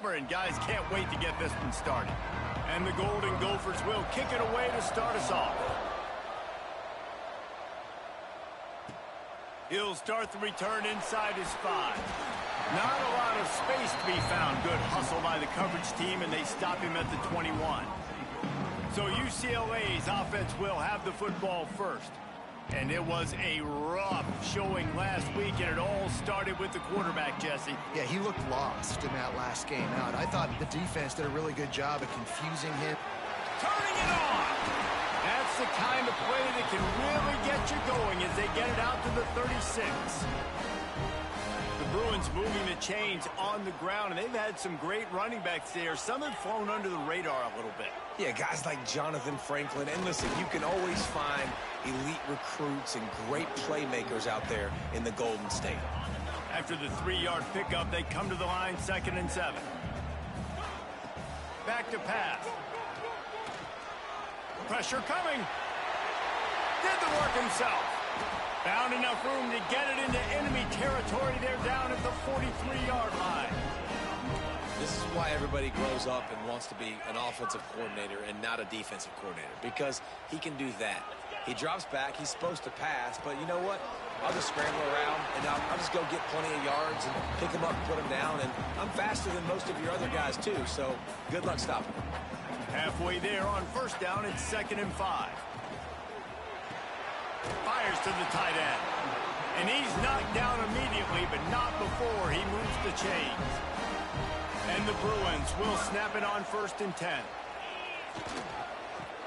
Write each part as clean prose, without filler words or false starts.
summer, and guys can't wait to get this one started. And the Golden Gophers will kick it away to start us off. He'll start the return inside his 5. Not a lot of space to be found. Good hustle by the coverage team, and they stop him at the 21. So UCLA's offense will have the football first. And it was a rough showing last week, and it all started with the quarterback, Jesse. Yeah, he looked lost in that last game out. I thought the defense did a really good job of confusing him. Turning it on! That's the kind of play that can really get you going as they get it out to the 36. The Bruins moving the chains on the ground, and they've had some great running backs there. Some have flown under the radar a little bit. Yeah, guys like Jonathan Franklin. And listen, you can always find elite recruits and great playmakers out there in the Golden State. After the 3-yard pickup, they come to the line, 2nd and 7. Back to pass. Pressure coming. Did the work himself. Found enough room to get it into enemy territory. They're down at the 43-yard line. This is why everybody grows up and wants to be an offensive coordinator and not a defensive coordinator, because he can do that. He drops back. He's supposed to pass, but you know what? I'll just scramble around, and I'll just go get plenty of yards and pick him up and put him down, and I'm faster than most of your other guys, too, so good luck stopping him. Halfway there on 1st down, it's 2nd and 5. Fires to the tight end. And he's knocked down immediately, but not before he moves the chains. And the Bruins will snap it on 1st and 10.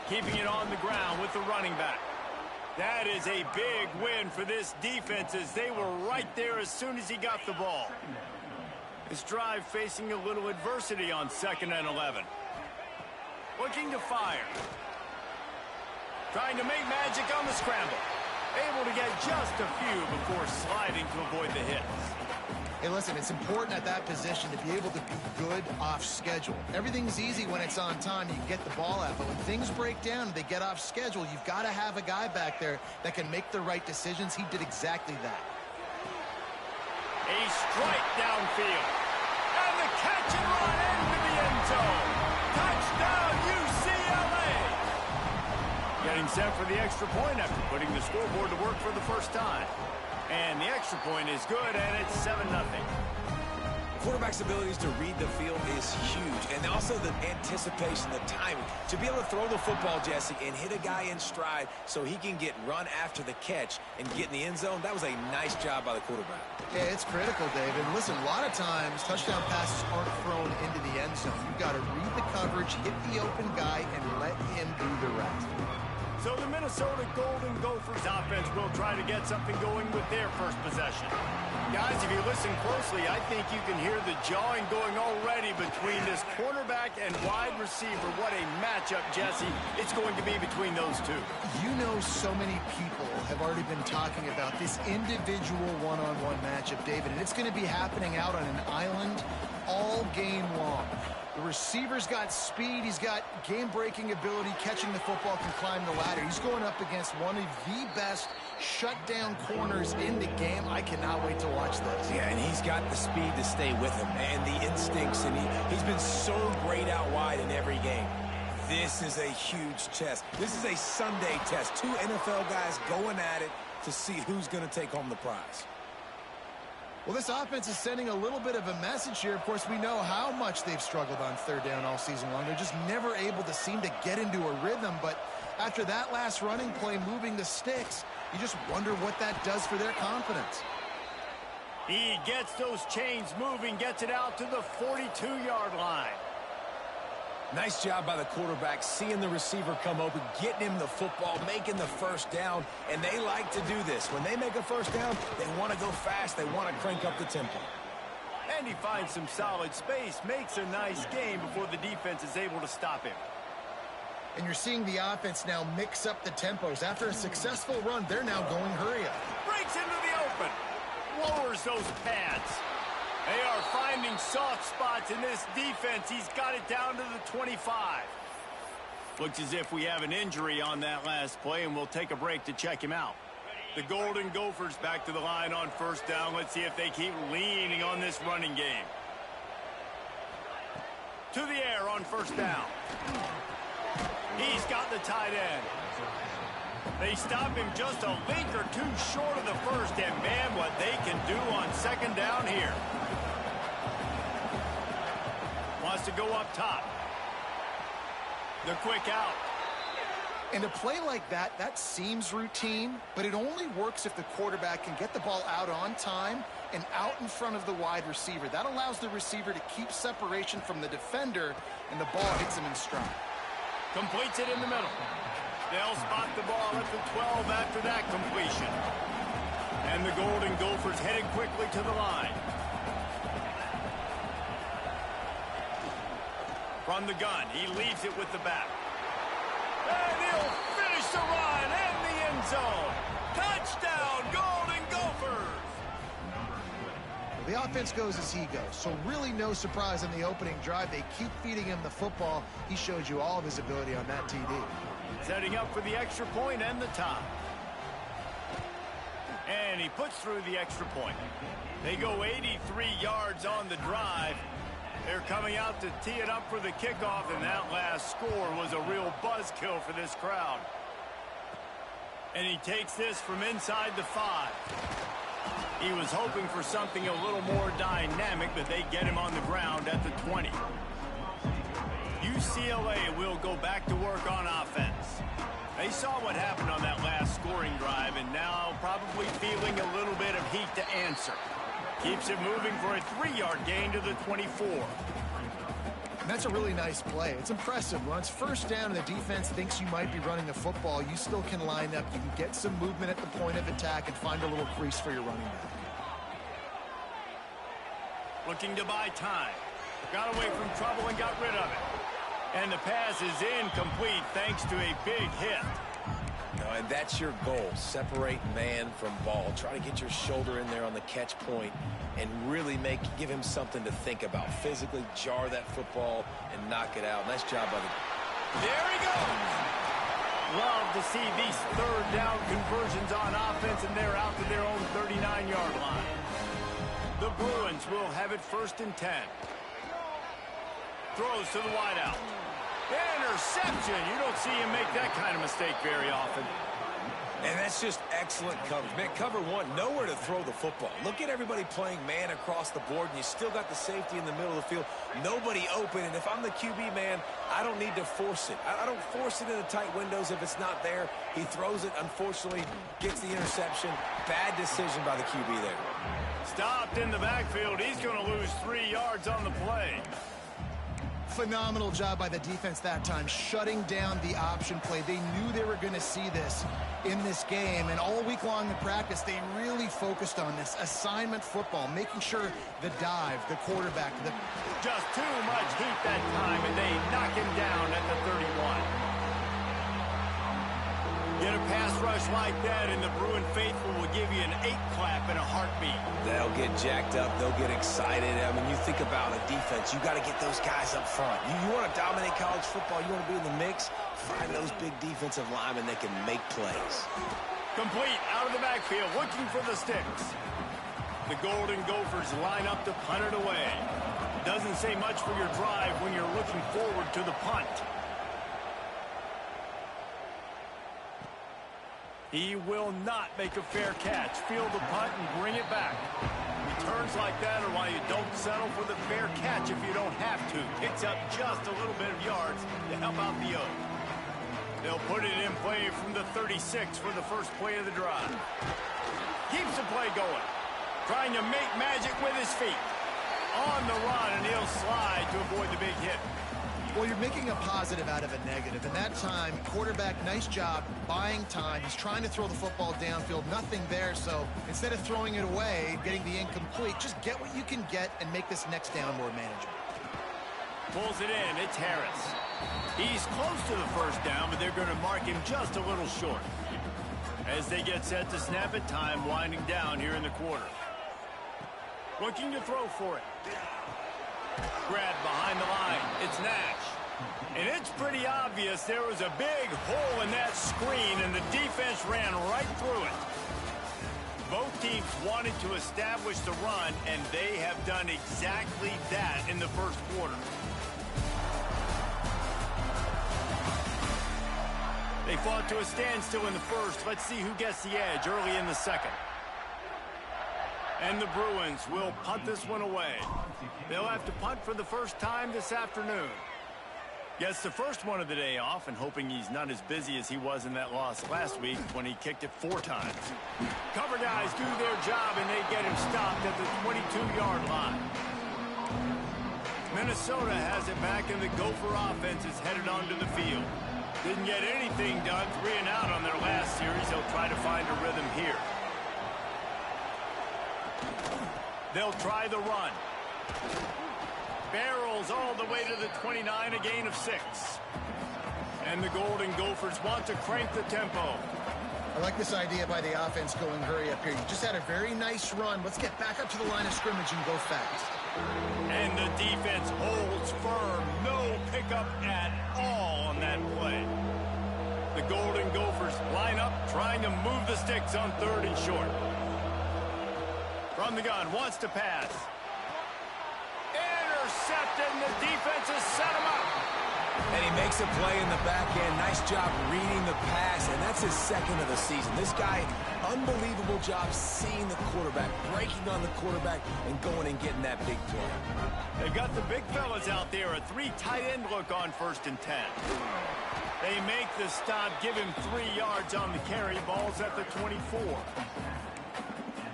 Keeping it on the ground with the running back. That is a big win for this defense, as they were right there as soon as he got the ball. This drive facing a little adversity on 2nd and 11. Looking to fire. Trying to make magic on the scramble. Able to get just a few before sliding to avoid the hits. Hey, listen, it's important at that position to be able to be good off schedule. Everything's easy when it's on time. You can get the ball out. But when things break down and they get off schedule, you've got to have a guy back there that can make the right decisions. He did exactly that. A strike downfield. And the catch and run into the end zone. Touchdown, UCLA! Getting set for the extra point after putting the scoreboard to work for the first time. And the extra point is good, and it's 7-0. Quarterback's abilities to read the field is huge, and also the anticipation, the timing. To be able to throw the football, Jesse, and hit a guy in stride so he can get run after the catch and get in the end zone, that was a nice job by the quarterback. Yeah, it's critical, David. Listen, a lot of times touchdown passes aren't thrown into the end zone. You've got to read the coverage, hit the open guy, and let him do the rest. So the Minnesota Golden Gophers offense will try to get something going with their first possession. Guys, if you listen closely, I think you can hear the jawing going already between this quarterback and wide receiver. What a matchup, Jesse, it's going to be between those two. You know, so many people have already been talking about this individual one-on-one matchup, David, and it's going to be happening out on an island all game long. The receiver's got speed. He's got game-breaking ability. Catching the football, can climb the ladder. He's going up against one of the best shutdown corners in the game. I cannot wait to watch this. Yeah, and he's got the speed to stay with him and the instincts, and he's been so great out wide in every game. This is a huge test. This is a Sunday test. 2 NFL guys going at it to see who's going to take home the prize. Well, this offense is sending a little bit of a message here. Of course, we know how much they've struggled on 3rd down all season long. They're just never able to seem to get into a rhythm. But after that last running play, moving the sticks, you just wonder what that does for their confidence. He gets those chains moving, gets it out to the 42-yard line. Nice job by the quarterback, seeing the receiver come open, getting him the football, making the 1st down, and they like to do this. When they make a 1st down, they want to go fast, they want to crank up the tempo. And he finds some solid space, makes a nice game before the defense is able to stop him. And you're seeing the offense now mix up the tempos. After a successful run, they're now going hurry up. Breaks into the open, lowers those pads. They are finding soft spots in this defense. He's got it down to the 25. Looks as if we have an injury on that last play, and we'll take a break to check him out. The Golden Gophers back to the line on 1st down. Let's see if they keep leaning on this running game. To the air on first down. He's got the tight end. They stop him just a link or two short of the first, and man, what they can do on second down here. Wants to go up top. The quick out. And a play like that, that seems routine, but it only works if the quarterback can get the ball out on time and out in front of the wide receiver. That allows the receiver to keep separation from the defender, and the ball hits him in stride. Completes it in the middle. They'll spot the ball at the 12 after that completion. And the Golden Gophers headed quickly to the line. From the gun, he leaves it with the back. And he'll finish the run in the end zone. Touchdown, Golden Gophers! The offense goes as he goes, so really no surprise in the opening drive. They keep feeding him the football. He showed you all of his ability on that TD. Setting up for the extra point and the tie. And he puts through the extra point. They go 83 yards on the drive. They're coming out to tee it up for the kickoff, and that last score was a real buzzkill for this crowd. And he takes this from inside the 5. He was hoping for something a little more dynamic, but they get him on the ground at the 20. UCLA will go back to work on offense. They saw what happened on that last scoring drive, and now probably feeling a little bit of heat to answer. Keeps it moving for a 3-yard gain to the 24. And that's a really nice play. It's impressive. When it's first down and the defense thinks you might be running the football, you still can line up. You can get some movement at the point of attack and find a little crease for your running back. Looking to buy time. Got away from trouble and got rid of it. And the pass is incomplete thanks to a big hit. And that's your goal. Separate man from ball. Try to get your shoulder in there on the catch point and really give him something to think about. Physically jar that football and knock it out. Nice job by the... There he goes! Love to see these third down conversions on offense, and they're out to their own 39-yard line. The Bruins will have it 1st and 10. Throws to the wideout. Interception. You don't see him make that kind of mistake very often. And that's just excellent coverage. Man, cover one, nowhere to throw the football. Look at everybody playing man across the board, and you still got the safety in the middle of the field. Nobody open, and if I'm the QB, man, I don't need to force it. I don't force it in the tight windows if it's not there. He throws it, unfortunately, gets the interception. Bad decision by the QB there. Stopped in the backfield. He's going to lose 3 yards on the play. Phenomenal job by the defense that time, shutting down the option play. They knew they were going to see this in this game, and all week long in practice, they really focused on this assignment football, making sure the dive, the quarterback, just too much heat that time, and they knock him down at the 31. Get a pass rush like that, and the Bruin faithful will give you an 8-clap and a heartbeat. They'll get jacked up. They'll get excited. I mean, you think about a defense. You got to get those guys up front. You want to dominate college football. You want to be in the mix. Find those big defensive linemen that can make plays. Complete out of the backfield, looking for the sticks. The Golden Gophers line up to punt it away. Doesn't say much for your drive when you're looking forward to the punt. He will not make a fair catch. Field the punt and bring it back. Returns like that are why you don't settle for the fair catch if you don't have to. Picks up just a little bit of yards to help out the O's. They'll put it in play from the 36 for the first play of the drive. Keeps the play going. Trying to make magic with his feet. On the run, and he'll slide to avoid the big hit. Well, you're making a positive out of a negative. And that time, quarterback, nice job, buying time. He's trying to throw the football downfield. Nothing there, so instead of throwing it away, getting the incomplete, just get what you can get and make this next down more manageable. Pulls it in. It's Harris. He's close to the first down, but they're going to mark him just a little short. As they get set to snap it, time winding down here in the quarter. Looking to throw for it. Grab behind the line. It's Nash. And it's pretty obvious there was a big hole in that screen, and the defense ran right through it. Both teams wanted to establish the run, and they have done exactly that in the first quarter. They fought to a standstill in the first. Let's see who gets the edge early in the second. And the Bruins will punt this one away. They'll have to punt for the first time this afternoon. Gets the first one of the day off, and hoping he's not as busy as he was in that loss last week when he kicked it 4 times. Cover guys do their job, and they get him stopped at the 22-yard line. Minnesota has it back, and the Gopher offense is headed onto the field. Didn't get anything done, 3 and out on their last series. They'll try to find a rhythm here. They'll try the run. Barrels all the way to the 29, a gain of 6. And the Golden Gophers want to crank the tempo. I like this idea by the offense going hurry up here. You just had a very nice run. Let's get back up to the line of scrimmage and go fast. And the defense holds firm. No pickup at all on that play. The Golden Gophers line up, trying to move the sticks on 3rd and short. From the gun, wants to pass. Intercepted, and the defense has set him up. And he makes a play in the back end. Nice job reading the pass, and that's his 2nd of the season. This guy, unbelievable job seeing the quarterback, breaking on the quarterback, and going and getting that big play. They've got the big fellas out there, a 3 tight end look on 1st and 10. They make the stop, give him 3 yards on the carry. Ball's at the 24.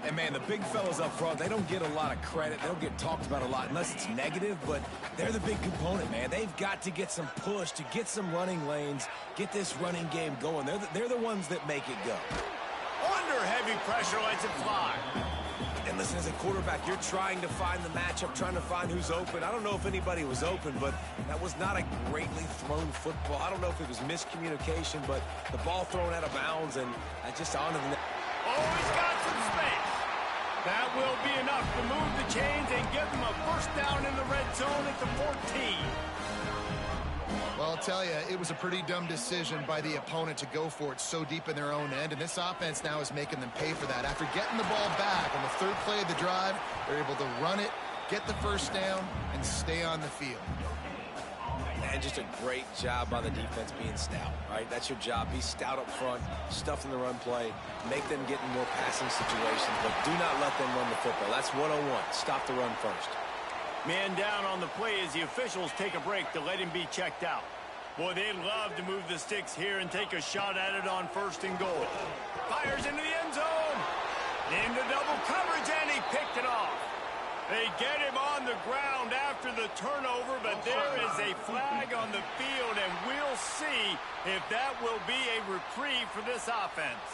And, man, the big fellas up front, they don't get a lot of credit. They don't get talked about a lot unless it's negative, but they're the big component, man. They've got to get some push, to get some running lanes, get this running game going. They're the ones that make it go. Under heavy pressure, lets it fly. And listen, as a quarterback, you're trying to find the matchup, trying to find who's open. I don't know if anybody was open, but that was not a greatly thrown football. I don't know if it was miscommunication, but the ball thrown out of bounds, and I just onto the net. Oh, he's got some space. That will be enough to move the chains and give them a first down in the red zone at the 14. Well, I'll tell you, it was a pretty dumb decision by the opponent to go for it so deep in their own end, and this offense now is making them pay for that. After getting the ball back on the 3rd play of the drive, they're able to run it, get the first down, and stay on the field. And just a great job by the defense being stout, right? That's your job. Be stout up front, stuff in the run play, make them get in more passing situations, but do not let them run the football. That's 101. Stop the run first. Man down on the play as the officials take a break to let him be checked out. Boy, they'd love to move the sticks here and take a shot at it on 1st and goal. Fires into the end zone. Into double coverage, and he picked it off. They get him on the ground after the turnover, but there is a flag on the field, and we'll see if that will be a reprieve for this offense.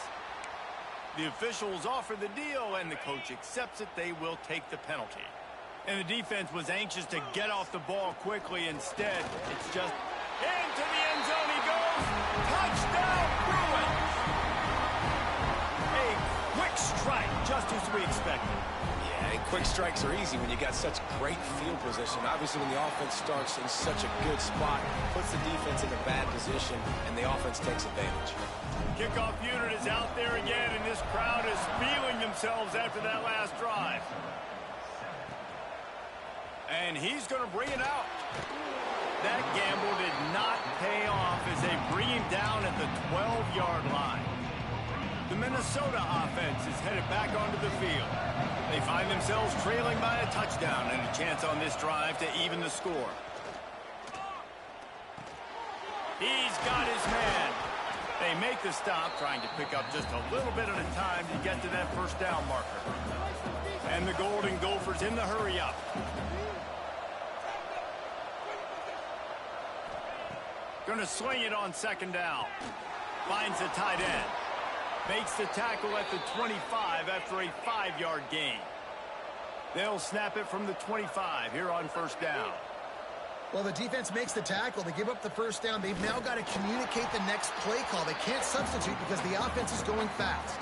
The officials offer the deal, and the coach accepts it. They will take the penalty. And the defense was anxious to get off the ball quickly. Instead, it's just into the end zone he goes. Touchdown, Bruins! A quick strike, just as we expected. Yeah, and quick strikes are easy when you got such great field position. Obviously, when the offense starts in such a good spot, puts the defense in a bad position, and the offense takes advantage. Kickoff unit is out there again, and this crowd is feeling themselves after that last drive. And he's going to bring it out. That gamble did not pay off as they bring him down at the 12-yard line. The Minnesota offense is headed back onto the field. They find themselves trailing by a touchdown and a chance on this drive to even the score. He's got his man. They make the stop, trying to pick up just a little bit at a time to get to that first down marker. And the Golden Gophers in the hurry up. Going to swing it on 2nd down. Finds the tight end. Makes the tackle at the 25 after a 5-yard gain. They'll snap it from the 25 here on 1st down. Well, the defense makes the tackle. They give up the first down. They've now got to communicate the next play call. They can't substitute because the offense is going fast.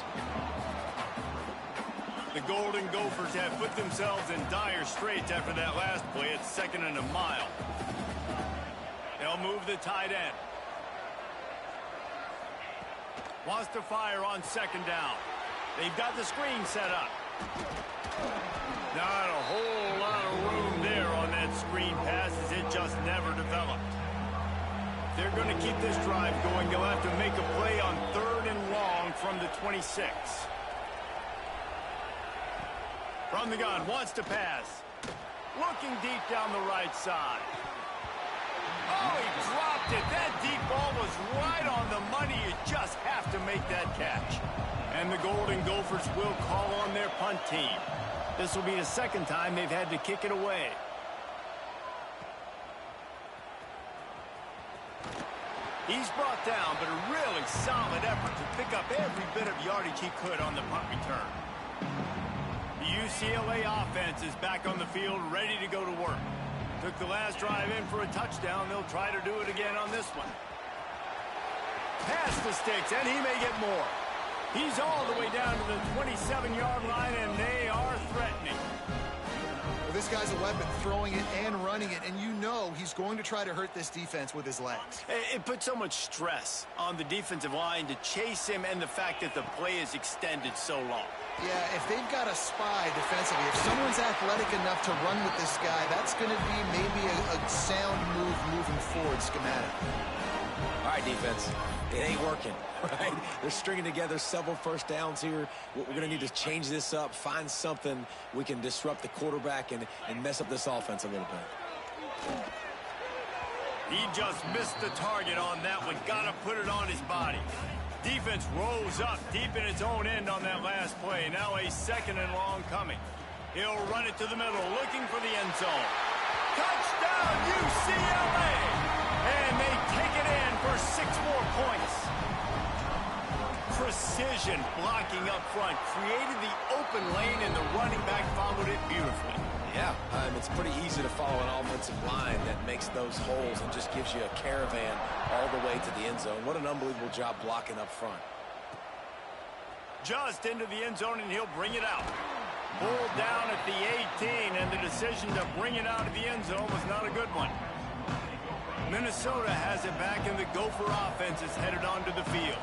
The Golden Gophers have put themselves in dire straits after that last play. It's 2nd and a mile. They'll move the tight end. Wants to fire on 2nd down. They've got the screen set up. Not a whole lot of room there on that screen pass as it just never developed. they're going to keep this drive going, they'll have to make a play on 3rd and long from the 26. From the gun, wants to pass. Looking deep down the right side. Oh, he dropped it. That deep ball was right on the money. You just have to make that catch. And the Golden Gophers will call on their punt team. This will be the second time they've had to kick it away. He's brought down, but a really solid effort to pick up every bit of yardage he could on the punt return. The UCLA offense is back on the field, ready to go to work. Took the last drive in for a touchdown. They'll try to do it again on this one. Pass the sticks, and he may get more. He's all the way down to the 27-yard line, and they are threatening. Well, this guy's a weapon, throwing it and running it, and you know he's going to try to hurt this defense with his legs. It puts so much stress on the defensive line to chase him and the fact that the play is extended so long. Yeah, if they've got a spy defensively, if someone's athletic enough to run with this guy, that's going to be maybe a sound move moving forward schematic. All right, defense. It ain't working, right? They're stringing together several first downs here. We're going to need to change this up, find something we can disrupt the quarterback and mess up this offense a little bit. He just missed the target on that one. Got to put it on his body. Defense rose up deep in its own end on that last play. Now a 2nd and long coming. He'll run it to the middle, looking for the end zone. Touchdown, UCLA! And they take it in for 6 more points. Precision blocking up front. Created the open lane, and the running back followed it beautifully. Yeah, it's pretty easy to follow an offensive line that makes those holes and just gives you a caravan all the way to the end zone. What an unbelievable job blocking up front. Just into the end zone, and he'll bring it out. Pulled down at the 18, and the decision to bring it out of the end zone was not a good one. Minnesota has it back, and the Gopher offense is headed onto the field.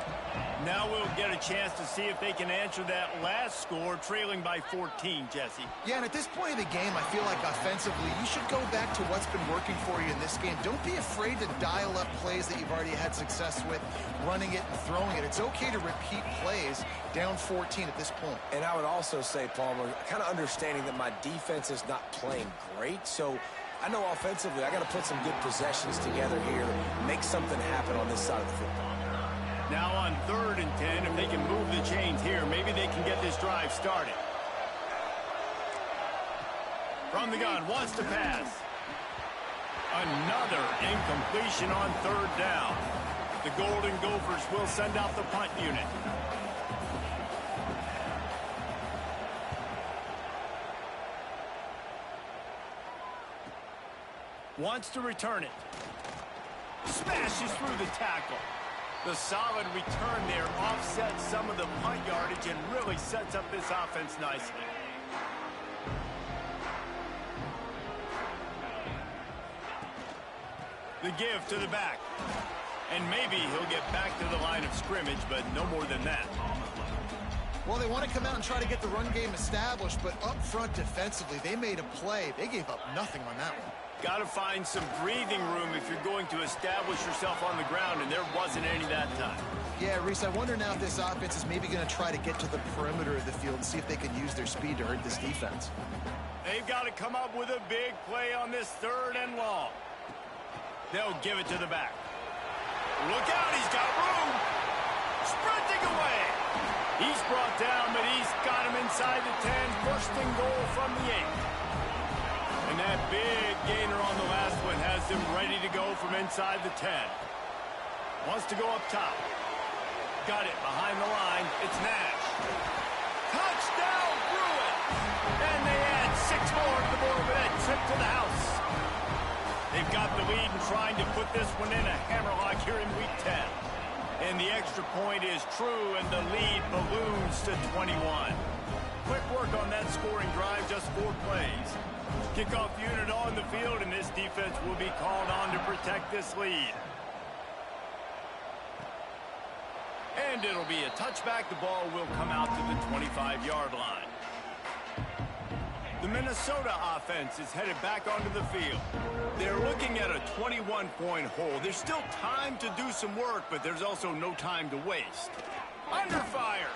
Now we'll get a chance to see if they can answer that last score, trailing by 14, Jesse. Yeah, and at this point of the game, I feel like offensively, you should go back to what's been working for you in this game. Don't be afraid to dial up plays that you've already had success with, running it and throwing it. It's okay to repeat plays down 14 at this point. And I would also say, Palmer, kind of understanding that my defense is not playing great, so I know offensively I got to put some good possessions together here, make something happen on this side of the football. Now on 3rd and 10, if they can move the chains here, maybe they can get this drive started. From the gun, wants to pass. Another incompletion on 3rd down. The Golden Gophers will send out the punt unit. Wants to return it. Smashes through the tackle. The solid return there offsets some of the punt yardage and really sets up this offense nicely. The give to the back. And maybe he'll get back to the line of scrimmage, but no more than that. Well, they want to come out and try to get the run game established, but up front defensively, they made a play. They gave up nothing on that one. Got to find some breathing room if you're going to establish yourself on the ground, and there wasn't any that time. Yeah, Reese, I wonder now if this offense is maybe going to try to get to the perimeter of the field and see if they can use their speed to hurt this defense. They've got to come up with a big play on this 3rd and long. They'll give it to the back. Look out, he's got room. Sprinting away. He's brought down, but he's got him inside the 10. First and goal from the 8. And that big gainer on the last one has him ready to go from inside the 10. Wants to go up top. Got it behind the line. It's Nash. Touchdown, Bruin! And they add 6 more to the board with that trip to the house. They've got the lead and trying to put this one in a hammerlock here in Week 10. And the extra point is true, and the lead balloons to 21. Quick work on that scoring drive, just 4 plays. Kickoff unit on the field, and this defense will be called on to protect this lead. And it'll be a touchback. The ball will come out to the 25-yard line. The Minnesota offense is headed back onto the field. They're looking at a 21-point hole. There's still time to do some work, but there's also no time to waste. Under fire.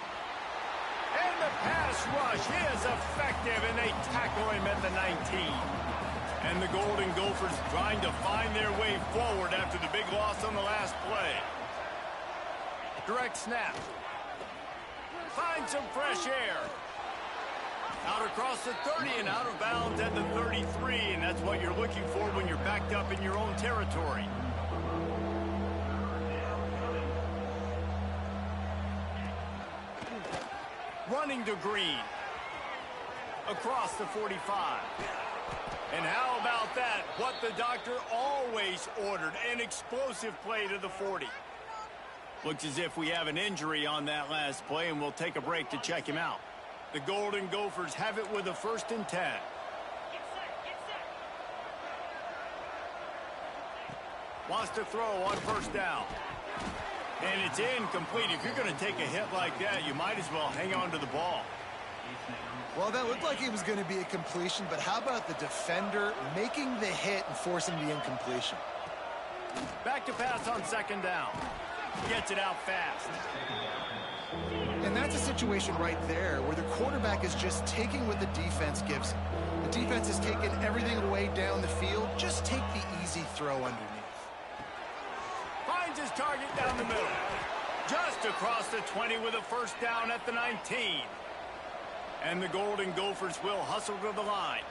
And the pass rush is effective, and they tackle him at the 19. And the Golden Gophers trying to find their way forward after the big loss on the last play. Direct snap. Find some fresh air. Out across the 30 and out of bounds at the 33, and that's what you're looking for when you're backed up in your own territory. Running to Green. Across the 45. And how about that? What the doctor always ordered, an explosive play to the 40. Looks as if we have an injury on that last play, and we'll take a break to check him out. The Golden Gophers have it with a 1st and 10. Wants to throw on 1st down. And it's incomplete. If you're going to take a hit like that, you might as well hang on to the ball. Well, that looked like it was going to be a completion, but how about the defender making the hit and forcing the incompletion? Back to pass on 2nd down. Gets it out fast. And that's a situation right there where the quarterback is just taking what the defense gives him. The defense is taking everything away down the field. Just take the easy throw underneath. Finds his target down the middle. Just across the 20 with a 1st down at the 19. And the Golden Gophers will hustle to the line.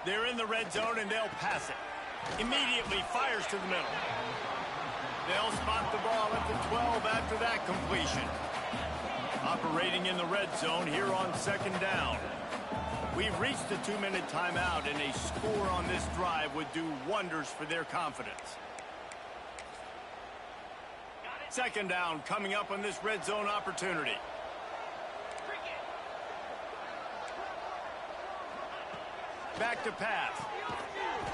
They're in the red zone, and they'll pass it. Immediately fires to the middle. They'll spot the ball at the 12 after that completion. Operating in the red zone here on 2nd down. We've reached the 2-minute timeout, and a score on this drive would do wonders for their confidence. 2nd down coming up on this red zone opportunity. Back to pass.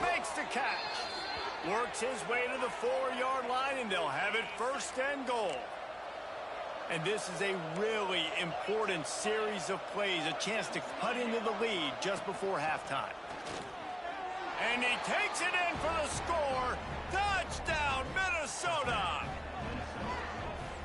Makes the catch. Works his way to the 4-yard line, and they'll have it 1st and goal. And this is a really important series of plays, a chance to cut into the lead just before halftime. And he takes it in for the score. Touchdown, Minnesota!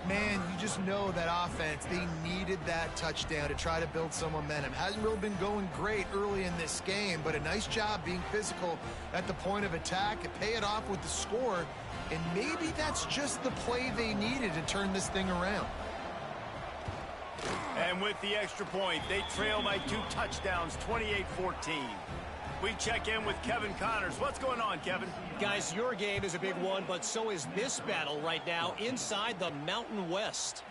Man, you just know that offense, they needed that touchdown to try to build some momentum. Hasn't really been going great early in this game, but a nice job being physical at the point of attack and pay it off with the score. And maybe that's just the play they needed to turn this thing around. And with the extra point, they trail by 2 touchdowns, 28-14. We check in with Kevin Connors. What's going on, Kevin? Guys, your game is a big one, but so is this battle right now inside the Mountain West.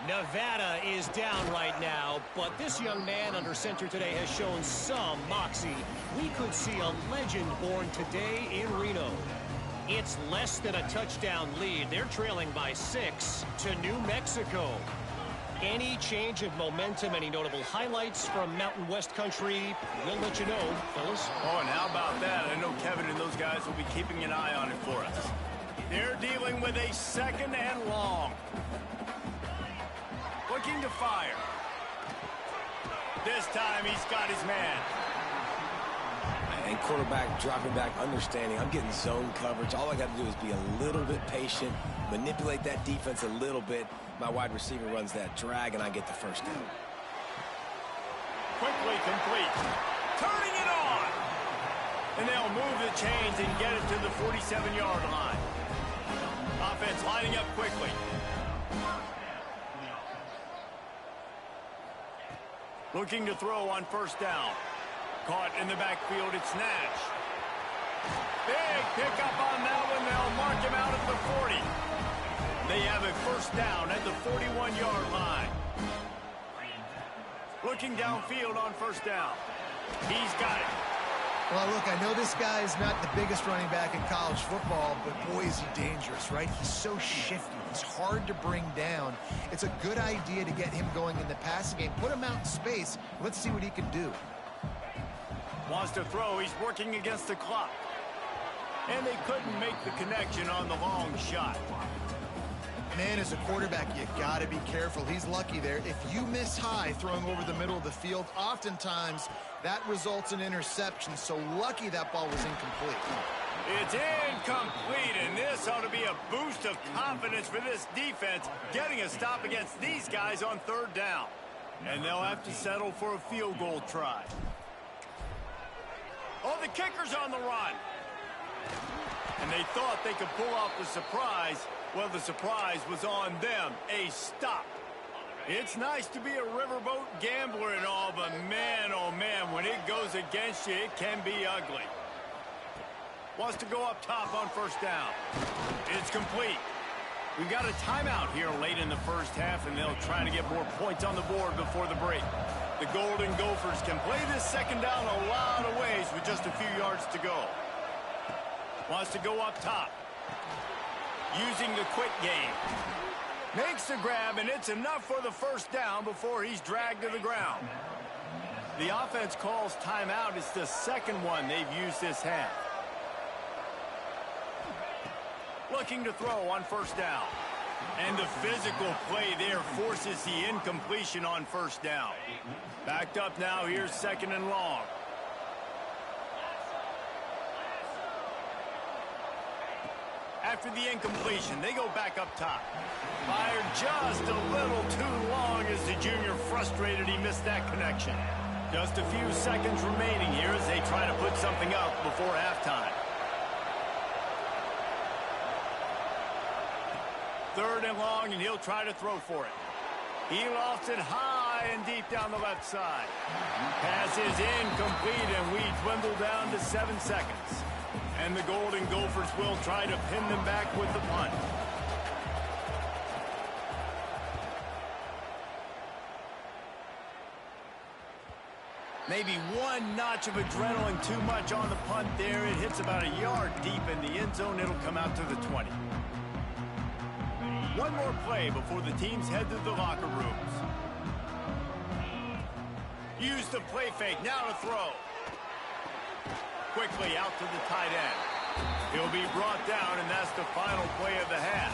Nevada is down right now, but this young man under center today has shown some moxie. We could see a legend born today in Reno. It's less than a touchdown lead. They're trailing by 6 to New Mexico. Any change of momentum, any notable highlights from Mountain West country, we'll let you know, fellas. Oh, and how about that? I know Kevin and those guys will be keeping an eye on it for us. They're dealing with a 2nd and long. Looking to fire. This time he's got his man. And quarterback dropping back, understanding I'm getting zone coverage. All I got to do is be a little bit patient, manipulate that defense a little bit. My wide receiver runs that drag, and I get the 1st down. Quickly complete. Turning it on. And they'll move the chains and get it to the 47-yard line. Offense lining up quickly. Looking to throw on 1st down. Caught in the backfield, it's Nash. Big pickup on that one. They'll mark him out at the 40. They have a 1st down at the 41-yard line. Looking downfield on 1st down. He's got it. Well, look, I know this guy is not the biggest running back in college football, but boy, is he dangerous, right? He's so shifty. He's hard to bring down. It's a good idea to get him going in the passing game. Put him out in space. Let's see what he can do. Wants to throw. He's working against the clock. And they couldn't make the connection on the long shot. Man, as a quarterback, you got to be careful. He's lucky there. If you miss high throwing over the middle of the field, oftentimes that results in interception. So lucky that ball was incomplete. It's incomplete, and this ought to be a boost of confidence for this defense, getting a stop against these guys on third down. And they'll have to settle for a field goal try. Oh, the kicker's on the run. And they thought they could pull off the surprise. Well, the surprise was on them, a stop. It's nice to be a riverboat gambler and all, but man, oh man, when it goes against you, it can be ugly. Wants to go up top on first down. It's complete. We've got a timeout here late in the first half, and they'll try to get more points on the board before the break. The Golden Gophers can play this second down a lot of ways with just a few yards to go. Wants to go up top. Using the quick game. Makes the grab, and it's enough for the first down before he's dragged to the ground. The offense calls timeout. It's the second one they've used this half. Looking to throw on first down. And the physical play there forces the incompletion on first down. Backed up now, here's second and long. After the incompletion, they go back up top. Fired just a little too long as the junior frustrated he missed that connection. Just a few seconds remaining here as they try to put something up before halftime. Third and long, and he'll try to throw for it. He lofts it high and deep down the left side. Pass is incomplete, and we dwindle down to 7 seconds. And the Golden Gophers will try to pin them back with the punt. Maybe one notch of adrenaline too much on the punt there. It hits about a yard deep in the end zone. It'll come out to the 20. One more play before the teams head to the locker rooms. Use the play fake. Now to throw. Quickly out to the tight end. He'll be brought down, and that's the final play of the half.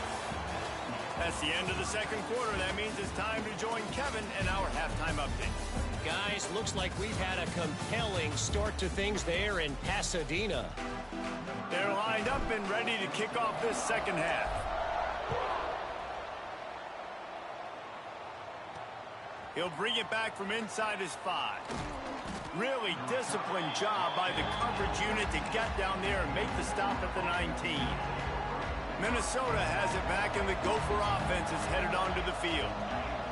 That's the end of the second quarter. That means it's time to join Kevin and our halftime update. Guys, looks like we've had a compelling start to things there in Pasadena. They're lined up and ready to kick off this second half. He'll bring it back from inside his 5. Really disciplined job by the coverage unit to get down there and make the stop at the 19. Minnesota has it back, and the Gopher offense is headed onto the field.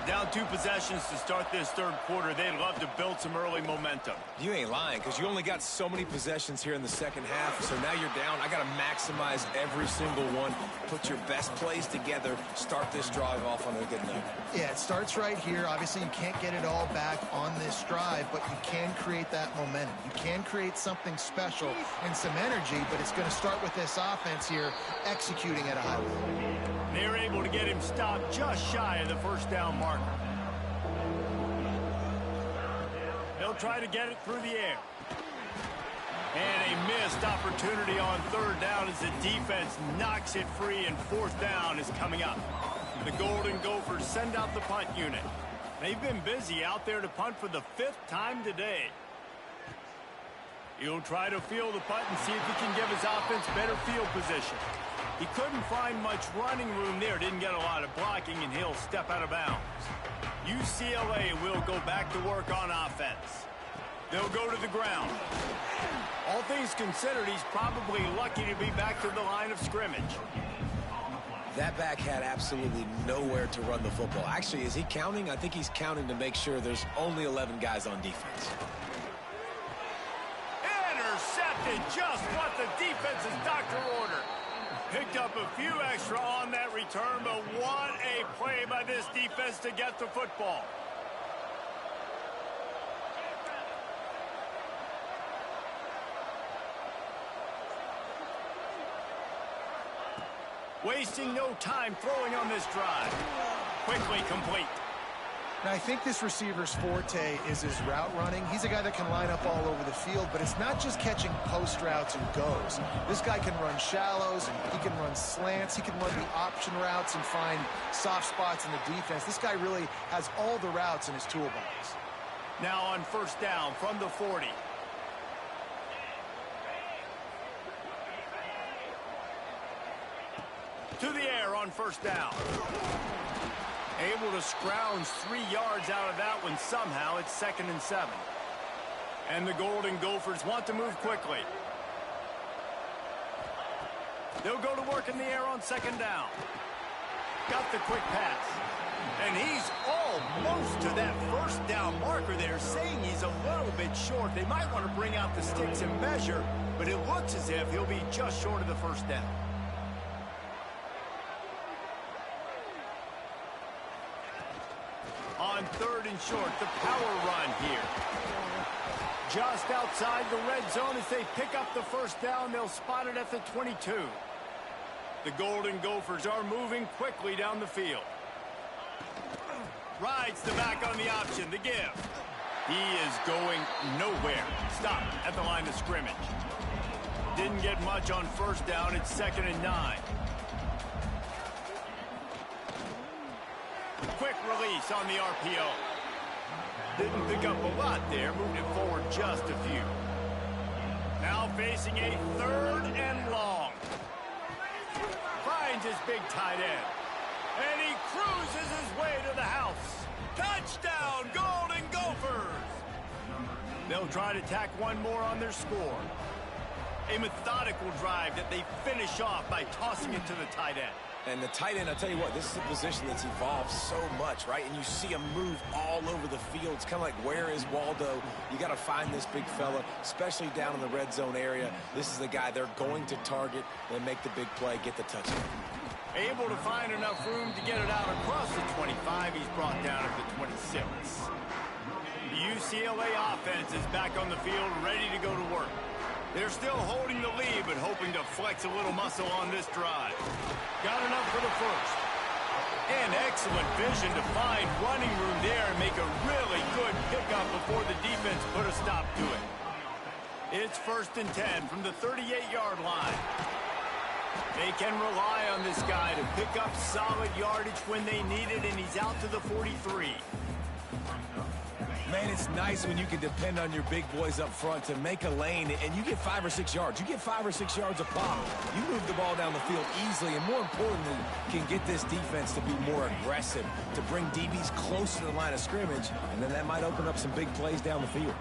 Down 2 possessions to start this third quarter. They'd love to build some early momentum. You ain't lying, because you only got so many possessions here in the second half, so now you're down. I got to maximize every single one. Put your best plays together. Start this drive off on a good note. Yeah, it starts right here. Obviously, you can't get it all back on this drive, but you can create that momentum. You can create something special and some energy, but it's going to start with this offense here executing at a high level. They're able to get him stopped just shy of the first down marker. They'll try to get it through the air. And a missed opportunity on third down as the defense knocks it free, and fourth down is coming up. The Golden Gophers send out the punt unit. They've been busy out there to punt for the 5th time today. He'll try to field the punt and see if he can give his offense better field position. He couldn't find much running room there, didn't get a lot of blocking, and he'll step out of bounds. UCLA will go back to work on offense. They'll go to the ground. All things considered, he's probably lucky to be back to the line of scrimmage. That back had absolutely nowhere to run the football. Actually, is he counting? I think he's counting to make sure there's only 11 guys on defense. Intercepted, just what the defense's doctor ordered. Picked up a few extra on that return, but what a play by this defense to get the football. Wasting no time throwing on this drive. Quickly complete. Now, I think this receiver's forte is his route running. He's a guy that can line up all over the field, but it's not just catching post routes and goes. This guy can run shallows, he can run slants, he can run the option routes and find soft spots in the defense. This guy really has all the routes in his toolbox. Now on first down from the 40. To the air on first down. Able to scrounge 3 yards out of that one somehow. It's 2nd and 7. And the Golden Gophers want to move quickly. They'll go to work in the air on 2nd down. Got the quick pass. And he's almost to that first down marker there, saying he's a little bit short. They might want to bring out the sticks and measure, but it looks as if he'll be just short of the first down. On 3rd and short, the power run here. Just outside the red zone as they pick up the first down. They'll spot it at the 22. The Golden Gophers are moving quickly down the field. Rides the back on the option, the give. He is going nowhere. Stop at the line of scrimmage. Didn't get much on first down. It's 2nd and 9. Quick release on the RPO. Didn't pick up a lot there. Moved it forward just a few. Now facing a 3rd and long. Finds his big tight end. And he cruises his way to the house. Touchdown, Golden Gophers! They'll try to tack one more on their score. A methodical drive that they finish off by tossing it to the tight end. And the tight end, I'll tell you what, this is a position that's evolved so much, right? And you see him move all over the field. It's kind of like, where is Waldo? You got to find this big fella, especially down in the red zone area. This is the guy they're going to target and make the big play, get the touchdown. Able to find enough room to get it out across the 25. He's brought down at the 26. The UCLA offense is back on the field, ready to go to work. They're still holding the lead, but hoping to flex a little muscle on this drive. Got enough for the first. And excellent vision to find running room there and make a really good pickup before the defense put a stop to it. It's 1st and 10 from the 38-yard line. They can rely on this guy to pick up solid yardage when they need it, and he's out to the 43. Man, it's nice when you can depend on your big boys up front to make a lane, and you get 5 or 6 yards. You get 5 or 6 yards a pop. You move the ball down the field easily, and more importantly, can get this defense to be more aggressive, to bring DBs close to the line of scrimmage, and then that might open up some big plays down the field.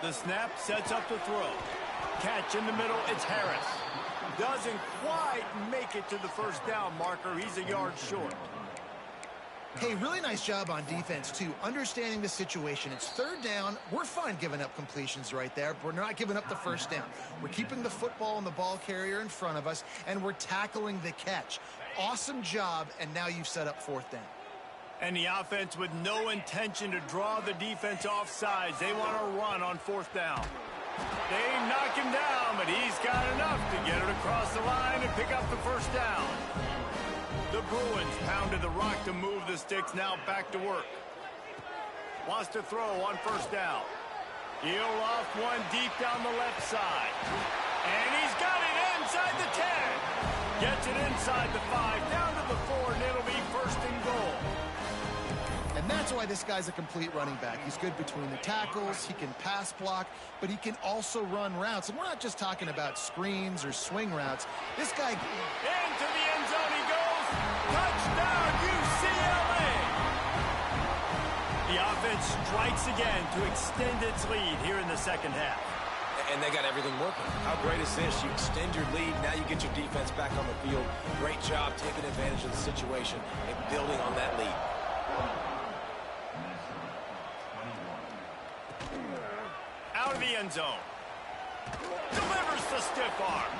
The snap sets up the throw. Catch in the middle, it's Harris. Doesn't quite make it to the first down marker. He's a yard short. Hey, really nice job on defense, too. Understanding the situation. It's 3rd down. We're fine giving up completions right there, but we're not giving up the first down. We're keeping the football and the ball carrier in front of us, and we're tackling the catch. Awesome job, and now you've set up 4th down. And the offense with no intention to draw the defense off sides. They want to run on 4th down. They knock him down, but he's got enough to get it across the line and pick up the first down. The Bruins pounded the rock to move the sticks, now back to work. Wants to throw on first down. He'll loft one deep down the left side. And he's got it inside the 10. Gets it inside the 5, down to the 4, and it'll be 1st and goal. And that's why this guy's a complete running back. He's good between the tackles, he can pass block, but he can also run routes. And we're not just talking about screens or swing routes. This guy... Into the end zone he goes. Touchdown, UCLA! The offense strikes again to extend its lead here in the 2nd half. And they got everything working. How great is this? You extend your lead, now you get your defense back on the field. Great job taking advantage of the situation and building on that lead. Out of the end zone. Delivers the stiff arm.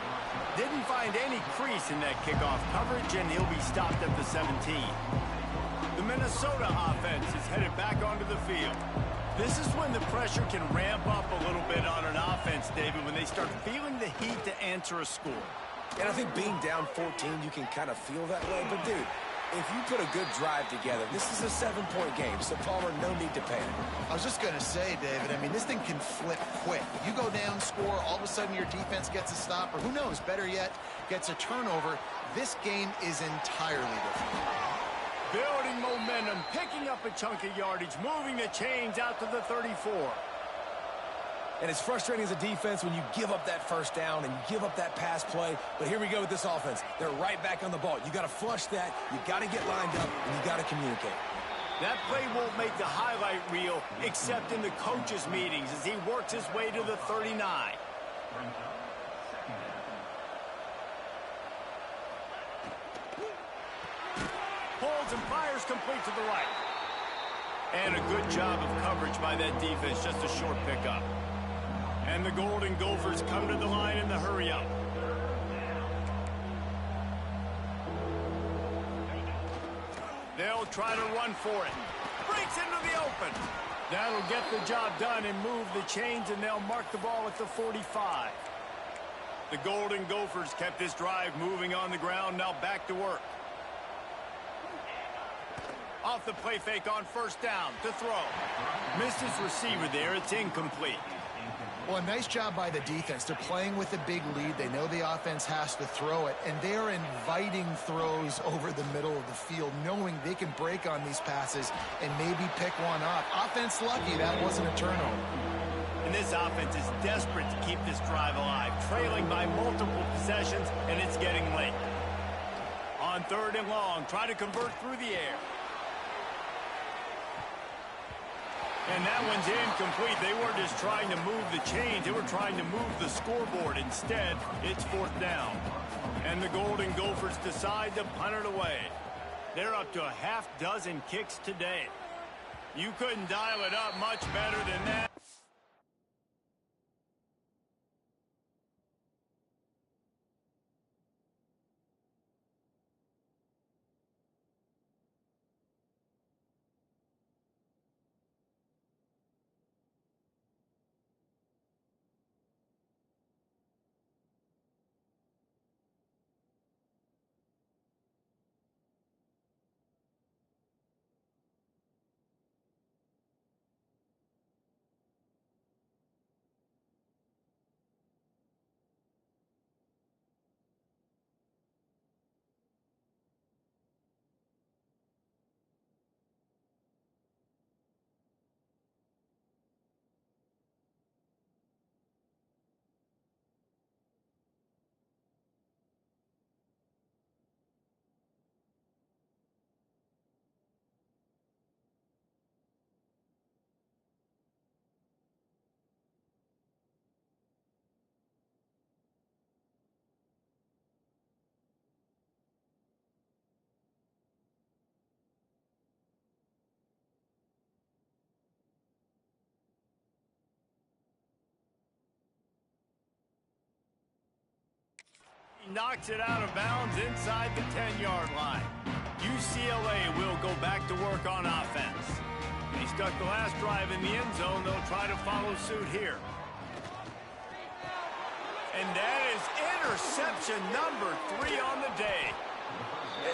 Didn't find any crease in that kickoff coverage, and he'll be stopped at the 17. The Minnesota offense is headed back onto the field. This is when the pressure can ramp up a little bit on an offense, David, when they start feeling the heat to answer a score. And I think being down 14, you can kind of feel that way. But, dude, if you put a good drive together, this is a 7-point game, so Palmer, no need to panic. I was just going to say, David, I mean, this thing can flip quick. You go down, score, all of a sudden your defense gets a stop, or who knows, better yet, gets a turnover. This game is entirely different. Building momentum, picking up a chunk of yardage, moving the chains out to the 34. And it's frustrating as a defense when you give up that first down and you give up that pass play. But here we go with this offense. They're right back on the ball. You got to flush that. You got to get lined up, and you got to communicate. That play won't make the highlight reel except in the coaches' meetings as he works his way to the 39. Holds and fires complete to the right. And a good job of coverage by that defense, just a short pickup. And the Golden Gophers come to the line in the hurry-up. They'll try to run for it. Breaks into the open. That'll get the job done and move the chains, and they'll mark the ball at the 45. The Golden Gophers kept this drive moving on the ground, now back to work. Off the play fake on first down to throw. Missed his receiver there. It's incomplete. Well, a nice job by the defense. They're playing with a big lead. They know the offense has to throw it, and they're inviting throws over the middle of the field, knowing they can break on these passes and maybe pick one off. Offense lucky that wasn't a turnover. And this offense is desperate to keep this drive alive, trailing by multiple possessions, and it's getting late. On 3rd and long, try to convert through the air. And that one's incomplete. They weren't just trying to move the chains. They were trying to move the scoreboard. Instead, it's 4th down. And the Golden Gophers decide to punt it away. They're up to a half-dozen kicks today. You couldn't dial it up much better than that. He knocks it out of bounds inside the 10-yard line. UCLA will go back to work on offense. He stuck the last drive in the end zone. They'll try to follow suit here. And that is interception number 3 on the day.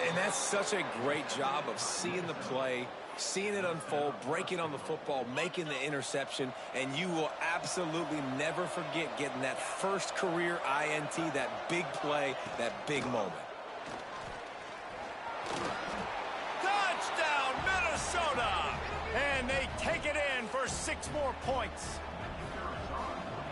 And that's such a great job of seeing the play, seeing it unfold, breaking on the football, making the interception, and you will absolutely never forget getting that first career INT, that big play, that big moment. Touchdown, Minnesota! And they take it in for 6 more points.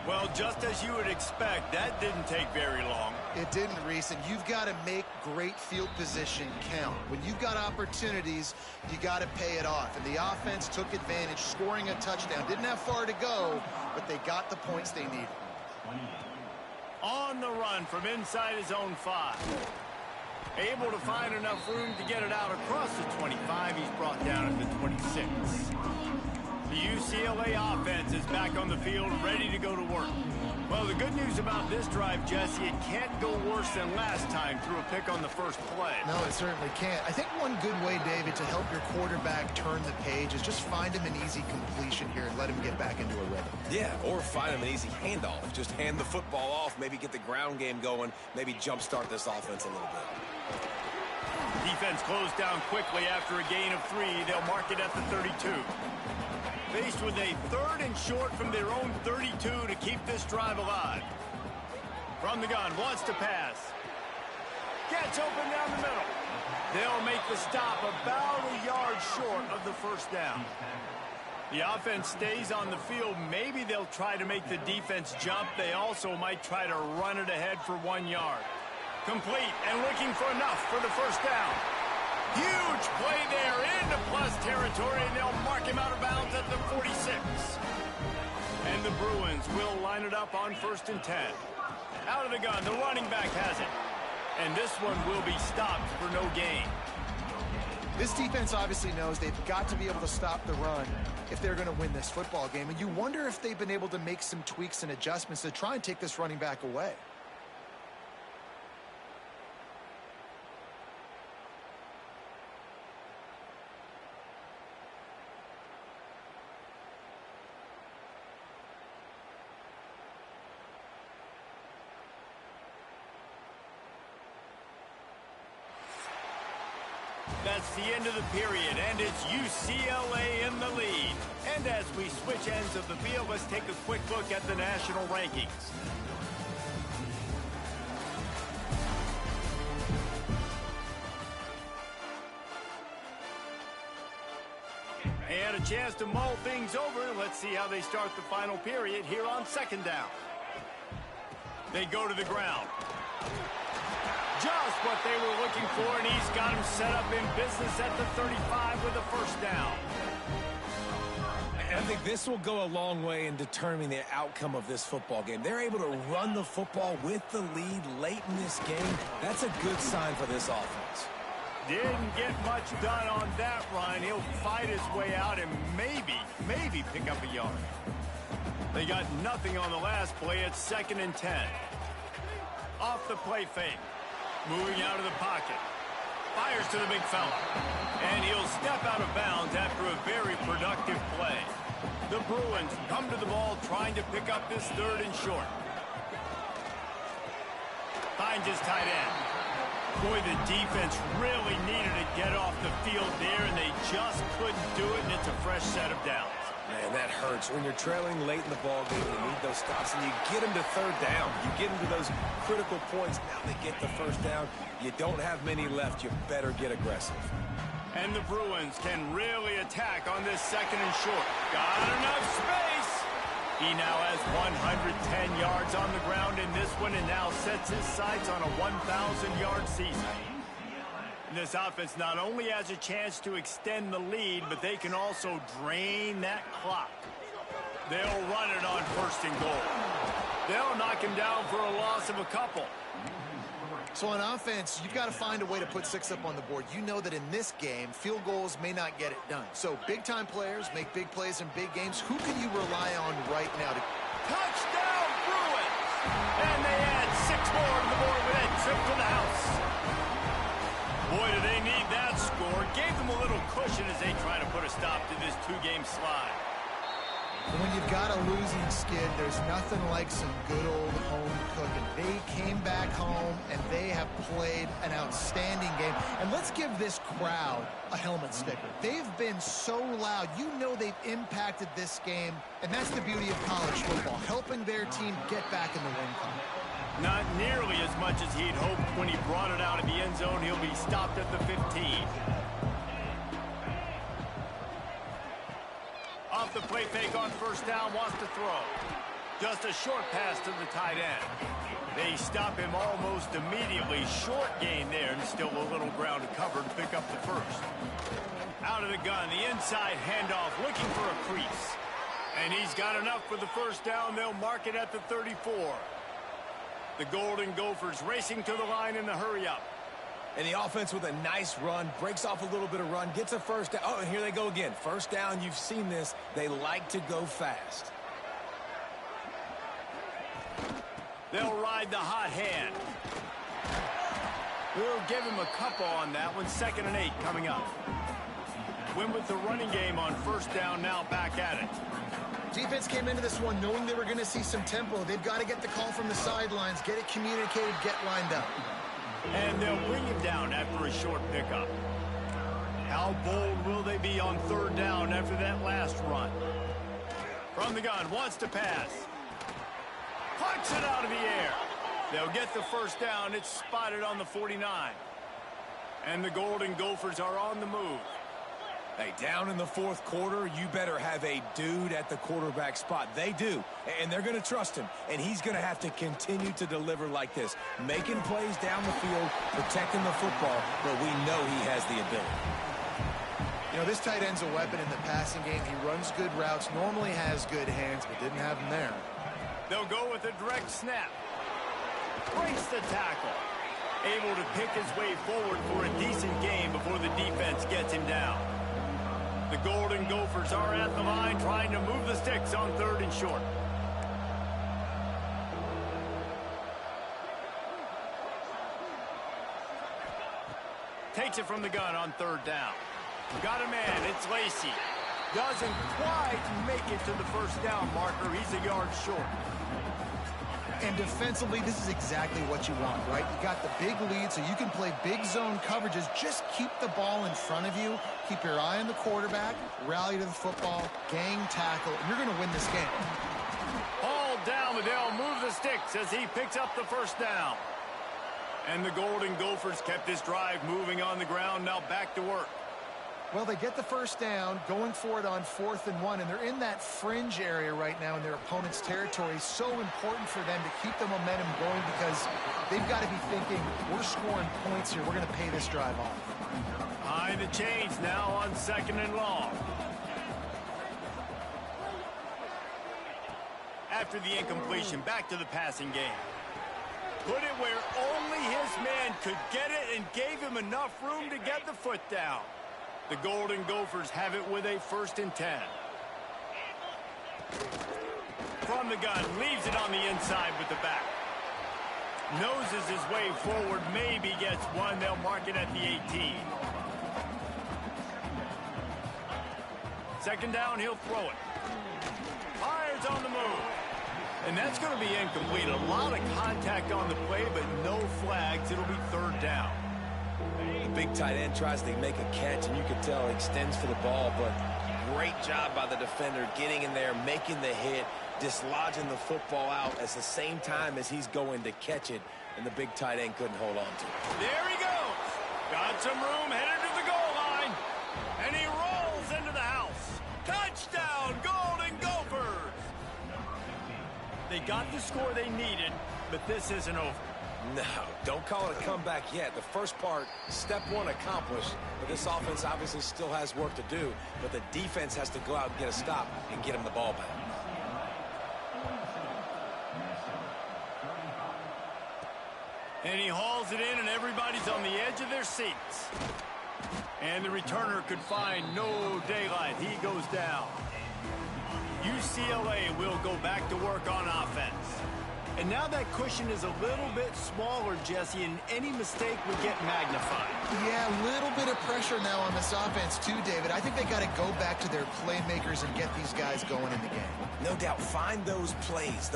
Well, just as you would expect, that didn't take very long. It didn't, Reese, and you've got to make great field position count. When you've got opportunities, you got to pay it off. And the offense took advantage, scoring a touchdown. Didn't have far to go, but they got the points they needed. On the run from inside his own 5. Able to find enough room to get it out across the 25. He's brought down at the 26. The UCLA offense is back on the field, ready to go to work. Well, the good news about this drive, Jesse, it can't go worse than last time through a pick on the first play. No, it certainly can't. I think one good way, David, to help your quarterback turn the page is just find him an easy completion here and let him get back into a rhythm. Yeah, or find him an easy handoff. Just hand the football off, maybe get the ground game going, maybe jumpstart this offense a little bit. Defense closed down quickly after a gain of 3. They'll mark it at the 32. Faced with a 3rd and short from their own 32 to keep this drive alive. From the gun, wants to pass. Gets open down the middle. They'll make the stop about a yard short of the first down. The offense stays on the field. Maybe they'll try to make the defense jump. They also might try to run it ahead for 1 yard. Complete and looking for enough for the first down. Huge play there into plus territory, and they'll mark him out of bounds at the 46. And the Bruins will line it up on 1st and 10. Out of the gun, the running back has it. And this one will be stopped for no gain. This defense obviously knows they've got to be able to stop the run if they're going to win this football game. And you wonder if they've been able to make some tweaks and adjustments to try and take this running back away. That's the end of the period, and it's UCLA in the lead. And as we switch ends of the field, let's take a quick look at the national rankings. They had a chance to mull things over. Let's see how they start the final period here on 2nd down. They go to the ground. Just what they were looking for, and he's got him set up in business at the 35 with a first down. I think this will go a long way in determining the outcome of this football game. They're able to run the football with the lead late in this game. That's a good sign for this offense. Didn't get much done on that run. He'll fight his way out and maybe pick up a yard. They got nothing on the last play. It's 2nd and 10. Off the play fake. Moving out of the pocket. Fires to the big fella. And he'll step out of bounds after a very productive play. The Bruins come to the ball trying to pick up this 3rd and short. Finds his tight end. Boy, the defense really needed to get off the field there, and they just couldn't do it, and it's a fresh set of downs. Man, that hurts. When you're trailing late in the ball game, you need those stops, and you get them to 3rd down. You get them to those critical points. Now they get the first down. You don't have many left. You better get aggressive. And the Bruins can really attack on this 2nd and short. Got enough space. He now has 110 yards on the ground in this one and now sets his sights on a 1,000-yard season. This offense not only has a chance to extend the lead, but they can also drain that clock. They'll run it on 1st and goal. They'll knock him down for a loss of a couple. So on offense, you've got to find a way to put 6 up on the board. You know that in this game, field goals may not get it done. So big-time players make big plays in big games. Who can you rely on right now to... Touchdown, Bruins! And they add 6 more to the board with that trip to the house. Boy, do they need that score. Gave them a little cushion as they try to put a stop to this 2-game slide. When you've got a losing skid, there's nothing like some good old home cooking. They came back home, and they have played an outstanding game. And let's give this crowd a helmet sticker. They've been so loud. You know they've impacted this game, and that's the beauty of college football, helping their team get back in the win column. Not nearly as much as he'd hoped when he brought it out of the end zone. He'll be stopped at the 15. Off the play fake on 1st down, wants to throw. Just a short pass to the tight end. They stop him almost immediately. Short gain there, and still a little ground to cover to pick up the first. Out of the gun, the inside handoff, looking for a crease. And he's got enough for the first down. They'll mark it at the 34. The Golden Gophers racing to the line in the hurry-up. And the offense with a nice run, breaks off a little bit of run, gets a first down. Oh, and here they go again. First down, you've seen this. They like to go fast. They'll ride the hot hand. We'll give him a couple on that one. 2nd and 8 coming up. Win with the running game on 1st down, now back at it. Defense came into this one knowing they were going to see some tempo. They've got to get the call from the sidelines, get it communicated, get lined up. And they'll bring him down after a short pickup. How bold will they be on third down after that last run? From the gun, wants to pass. Punch it out of the air. They'll get the first down. It's spotted on the 49. And the Golden Gophers are on the move. Hey, down in the fourth quarter, you better have a dude at the quarterback spot. They do, and they're going to trust him. And he's going to have to continue to deliver like this, making plays down the field, protecting the football, but we know he has the ability. You know, this tight end's a weapon in the passing game. He runs good routes, normally has good hands, but didn't have them there. They'll go with a direct snap. Breaks the tackle. Able to pick his way forward for a decent gain before the defense gets him down. The Golden Gophers are at the line trying to move the sticks on third and short. Takes it from the gun on third down. Got a man, it's Lacey. Doesn't quite make it to the first down marker. He's a yard short. And defensively, this is exactly what you want, right? You got the big lead, so you can play big zone coverages. Just keep the ball in front of you. Keep your eye on the quarterback. Rally to the football. Gang tackle. And you're going to win this game. All down, but they'll move the sticks as he picks up the first down. And the Golden Gophers kept this drive moving on the ground. Now back to work. Well, they get the first down, going for it on 4th and 1, and they're in that fringe area right now in their opponent's territory. So important for them to keep the momentum going because they've got to be thinking, we're scoring points here. We're going to pay this drive off. High the chains now on 2nd and long. After the incompletion, back to the passing game. Put it where only his man could get it and gave him enough room to get the foot down. The Golden Gophers have it with a 1st and 10. From the gun, leaves it on the inside with the back. Noses his way forward, maybe gets one. They'll mark it at the 18. 2nd down, he'll throw it. Fires on the move. And that's going to be incomplete. A lot of contact on the play, but no flags. It'll be 3rd down. The big tight end tries to make a catch, and you can tell he extends for the ball, but great job by the defender getting in there, making the hit, dislodging the football out at the same time as he's going to catch it, and the big tight end couldn't hold on to it. There he goes. Got some room, headed to the goal line, and he rolls into the house. Touchdown, Golden Gophers! They got the score they needed, but this isn't over. No, don't call it a comeback yet. The first part, step one accomplished, but this offense obviously still has work to do, but the defense has to go out and get a stop and get him the ball back. And he hauls it in, and everybody's on the edge of their seats. And the returner could find no daylight. He goes down. UCLA will go back to work on offense. And now that cushion is a little bit smaller, Jesse, and any mistake would get magnified. Yeah, a little bit of pressure now on this offense too, David. I think they got to go back to their playmakers and get these guys going in the game. No doubt, find those plays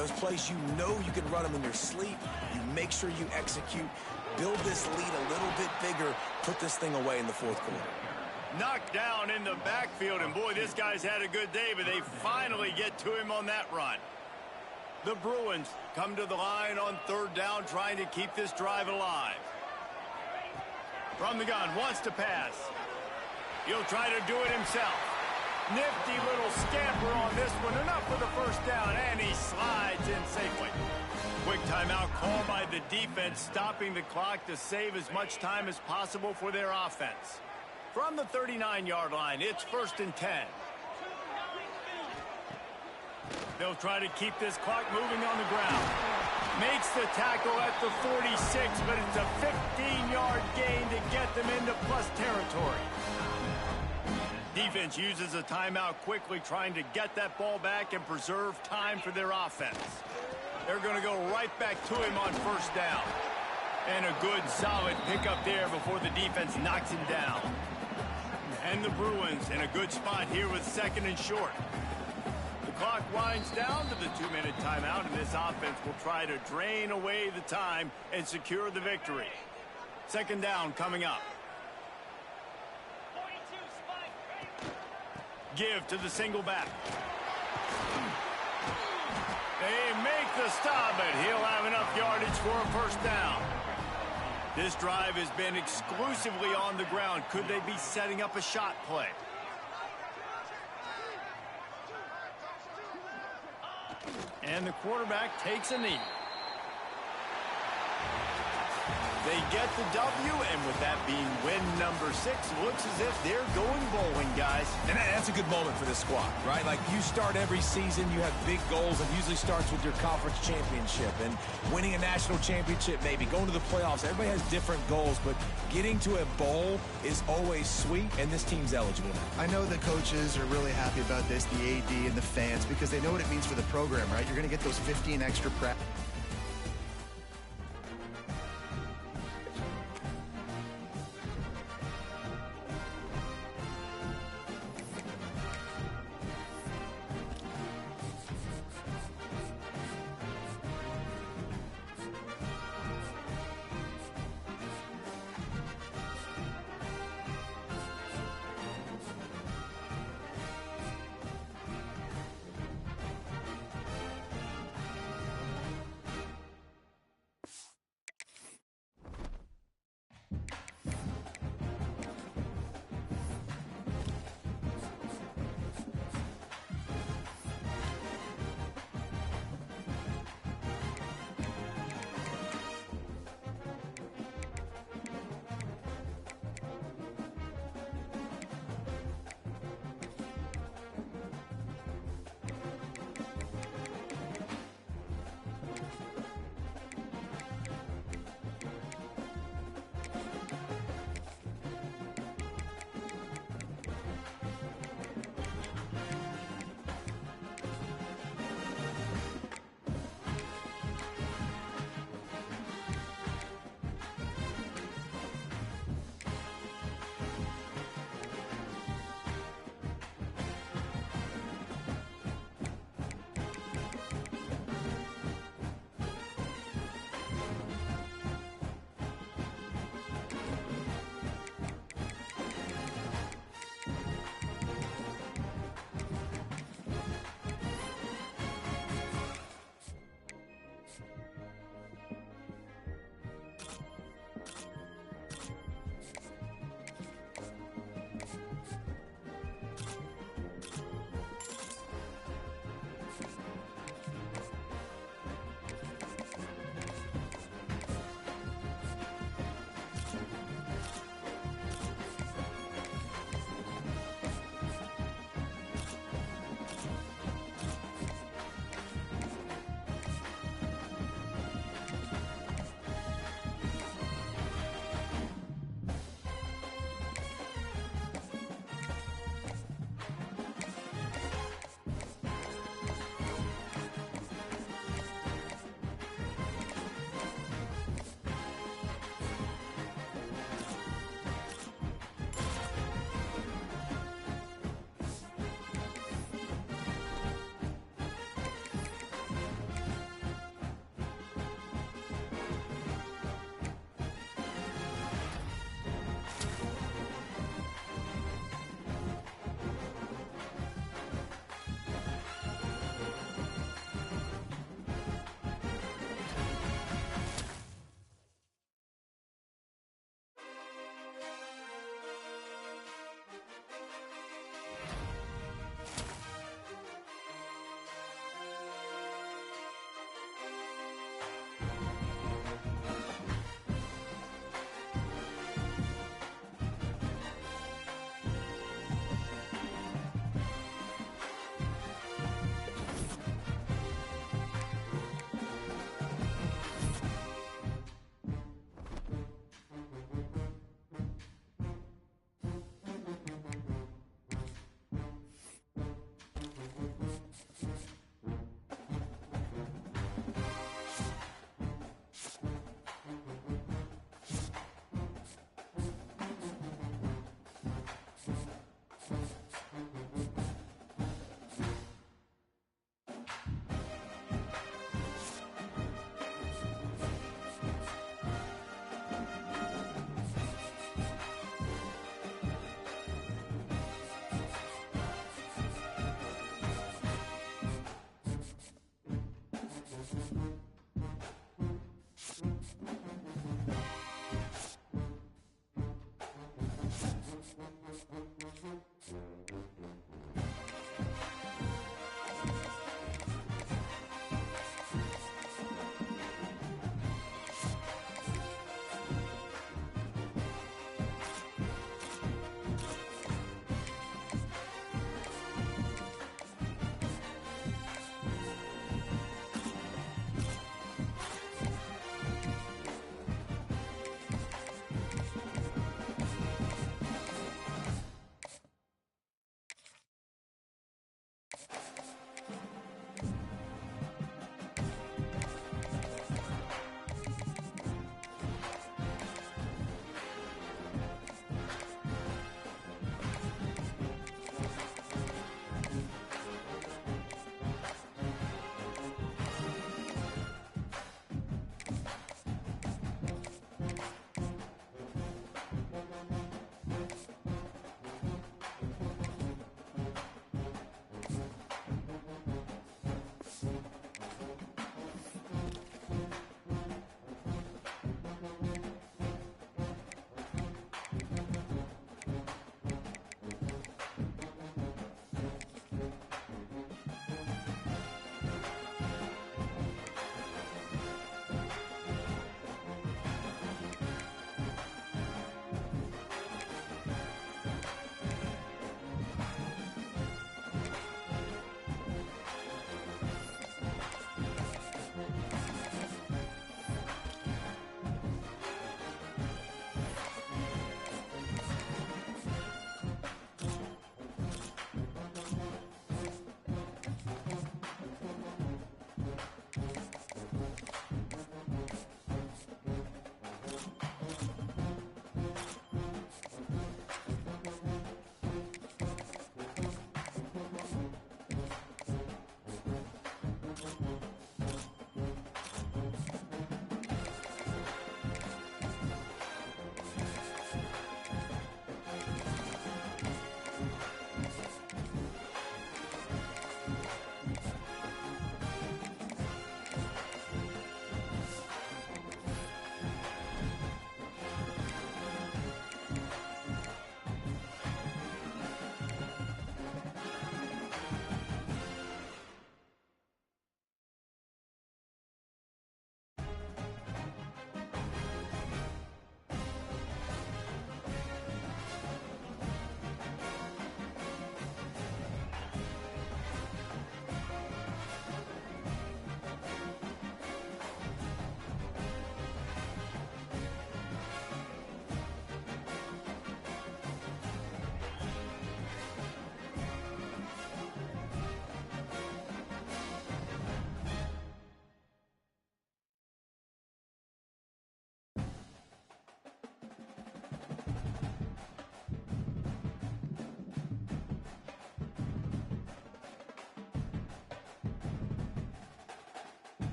you know you can run them in your sleep. You make sure you execute, build this lead a little bit bigger, put this thing away in the 4th quarter. Knocked down in the backfield, and boy, this guy's had a good day, but they finally get to him on that run. The Bruins come to the line on 3rd down, trying to keep this drive alive. From the gun, wants to pass. He'll try to do it himself. Nifty little scamper on this one. Enough for the first down, and he slides in safely. Quick timeout called by the defense, stopping the clock to save as much time as possible for their offense. From the 39-yard line, it's 1st and 10. They'll try to keep this clock moving on the ground. Makes the tackle at the 46, but it's a 15-yard gain to get them into plus territory. Defense uses a timeout quickly, trying to get that ball back and preserve time for their offense. They're going to go right back to him on 1st down. And a good, solid pickup there before the defense knocks him down. And the Bruins in a good spot here with 2nd and short. The clock winds down to the 2-minute timeout, and this offense will try to drain away the time and secure the victory. Second down coming up. Give to the single back. They make the stop, but he'll have enough yardage for a first down. This drive has been exclusively on the ground. Could they be setting up a shot play? And the quarterback takes a knee. They get the W, and with that being win number 6, looks as if they're going bowling, guys. And that's a good moment for this squad, right? Like, you start every season, you have big goals. It usually starts with your conference championship and winning a national championship, maybe going to the playoffs. Everybody has different goals, but getting to a bowl is always sweet, and this team's eligible now. I know the coaches are really happy about this, the AD and the fans, because they know what it means for the program, right? You're going to get those 15 extra practice.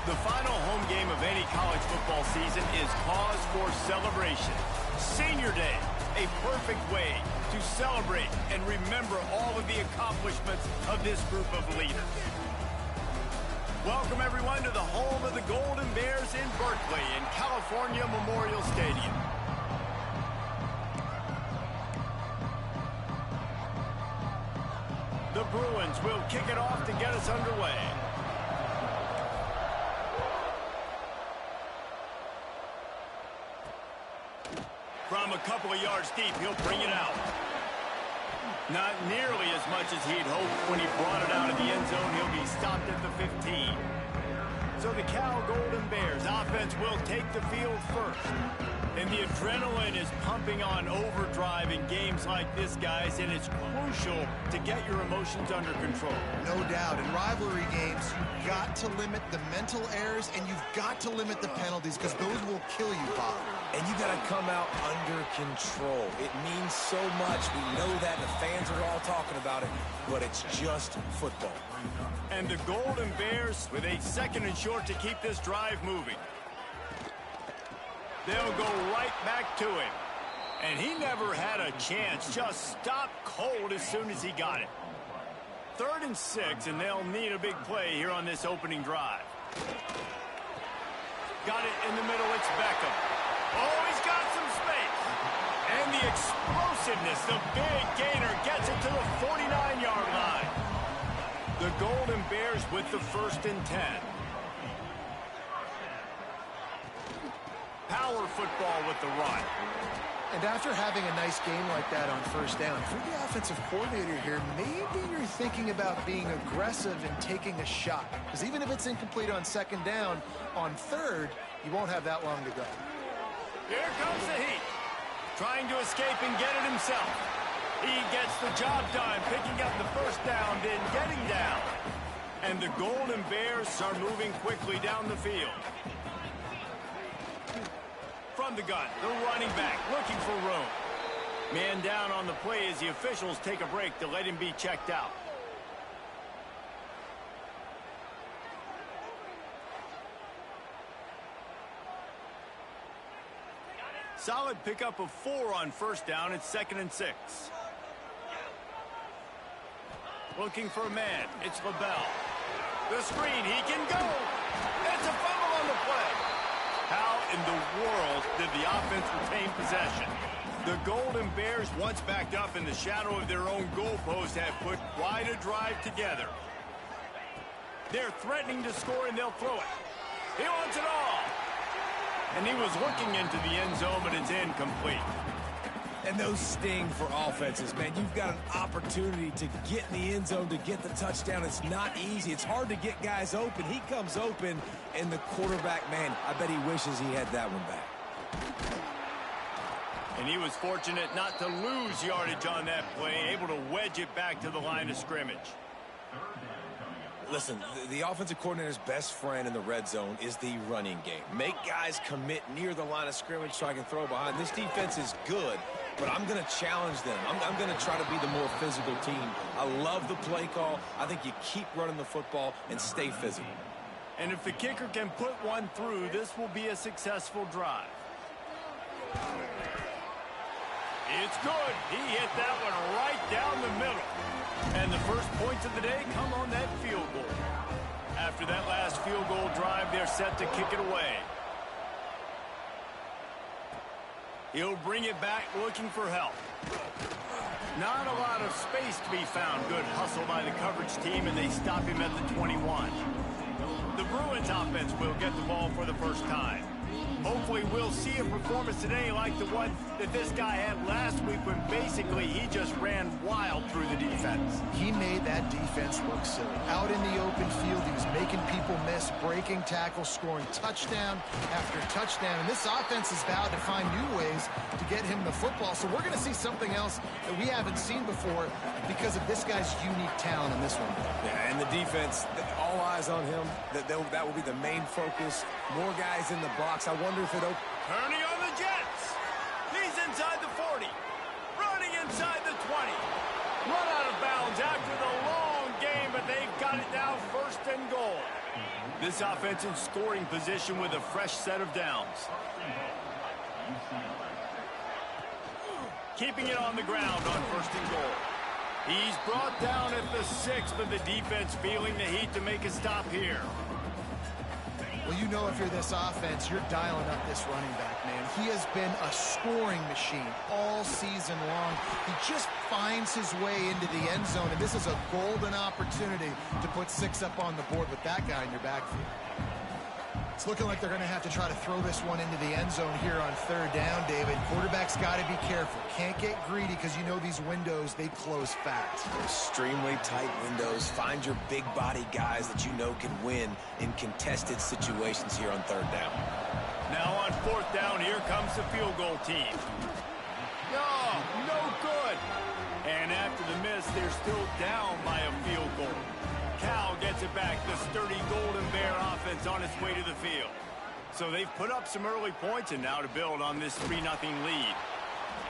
The final home game of any college football season is cause for celebration. Senior Day, a perfect way to celebrate and remember all of the accomplishments of this group of leaders. Welcome, everyone, to the home of the Golden Bears in Berkeley in California Memorial Stadium. The Bruins will kick it off to get us underway. From a couple of yards deep, he'll bring it out. Not nearly as much as he'd hoped when he brought it out of the end zone. He'll be stopped at the 15. So the Cal Golden Bears offense will take the field first. And the adrenaline is pumping on overdrive in games like this, guys, and it's crucial to get your emotions under control. No doubt. In rivalry games, you've got to limit the mental errors, and you've got to limit the penalties, because those will kill you, Bob. And you got to come out under control. It means so much. We know that. The fans are all talking about it, but it's just football. And the Golden Bears with a 2nd and short to keep this drive moving. They'll go right back to him. And he never had a chance. Just stopped cold as soon as he got it. 3rd and 6, and they'll need a big play here on this opening drive. Got it in the middle. It's Beckham. Oh, he's got some space. And the explosiveness, the big gainer, gets it to the 49-yard line. The Golden Bears with the 1st and 10. Power football with the run. And after having a nice game like that on 1st down, if you're the offensive coordinator here, maybe you're thinking about being aggressive and taking a shot. Because even if it's incomplete on 2nd down, on 3rd, you won't have that long to go. Here comes the heat. Trying to escape and get it himself. He gets the job done, picking up the 1st down, then getting down. And the Golden Bears are moving quickly down the field. From the gun, the running back looking for room. Man down on the play as the officials take a break to let him be checked out. Solid pickup of 4 on first down. It's 2nd and 6. Looking for a man. It's LaBelle. The screen. He can go. It's a fumble on the play. How in the world did the offense retain possession? The Golden Bears, once backed up in the shadow of their own goalpost, have put quite a drive together. They're threatening to score, and they'll throw it. He wants it all. And he was looking into the end zone, but it's incomplete. And those sting for offenses, man. You've got an opportunity to get in the end zone, to get the touchdown. It's not easy. It's hard to get guys open. He comes open, and the quarterback, man, I bet he wishes he had that one back. And he was fortunate not to lose yardage on that play, able to wedge it back to the line of scrimmage. Listen, the offensive coordinator's best friend in the red zone is the running game. Make guys commit near the line of scrimmage so I can throw behind. This defense is good, but I'm going to challenge them. I'm going to try to be the more physical team. I love the play call. I think you keep running the football and stay physical. And if the kicker can put one through, this will be a successful drive. It's good. He hit that one right down the middle. And the first points of the day come on that field goal. After that last field goal drive, they're set to kick it away. He'll bring it back looking for help. Not a lot of space to be found. Good hustle by the coverage team, and they stop him at the 21. The Bruins offense will get the ball for the first time. Hopefully we'll see a performance today like the one that this guy had last week when basically he just ran wild through the defense. He made that defense look silly. Out in the open field, he was making people miss, breaking tackles, scoring touchdown after touchdown. And this offense is vowed to find new ways to get him the football. So we're going to see something else that we haven't seen before because of this guy's unique talent in this one. Yeah, and the defense, all eyes on him. That will be the main focus. More guys in the box. I wonder if it opens. Turning on the Jets. He's inside the 40. Running inside the 20. Run out of bounds after the long game, but they've got it now 1st and goal. This offense in scoring position with a fresh set of downs. Keeping it on the ground on 1st and goal. He's brought down at the 6th, but the defense feeling the heat to make a stop here. Well, you know if you're this offense, you're dialing up this running back, man. He has been a scoring machine all season long. He just finds his way into the end zone, and this is a golden opportunity to put 6 up on the board with that guy in your backfield. It's looking like they're going to have to try to throw this one into the end zone here on 3rd down, David. Quarterback's got to be careful. Can't get greedy because you know these windows, they close fast. Extremely tight windows. Find your big body guys that you know can win in contested situations here on 3rd down. Now on 4th down, here comes the field goal team. No good. And after the miss, they're still down by a field goal. Cal gets it back. The sturdy Golden Bear offense on its way to the field. So they've put up some early points and now to build on this 3-0 lead.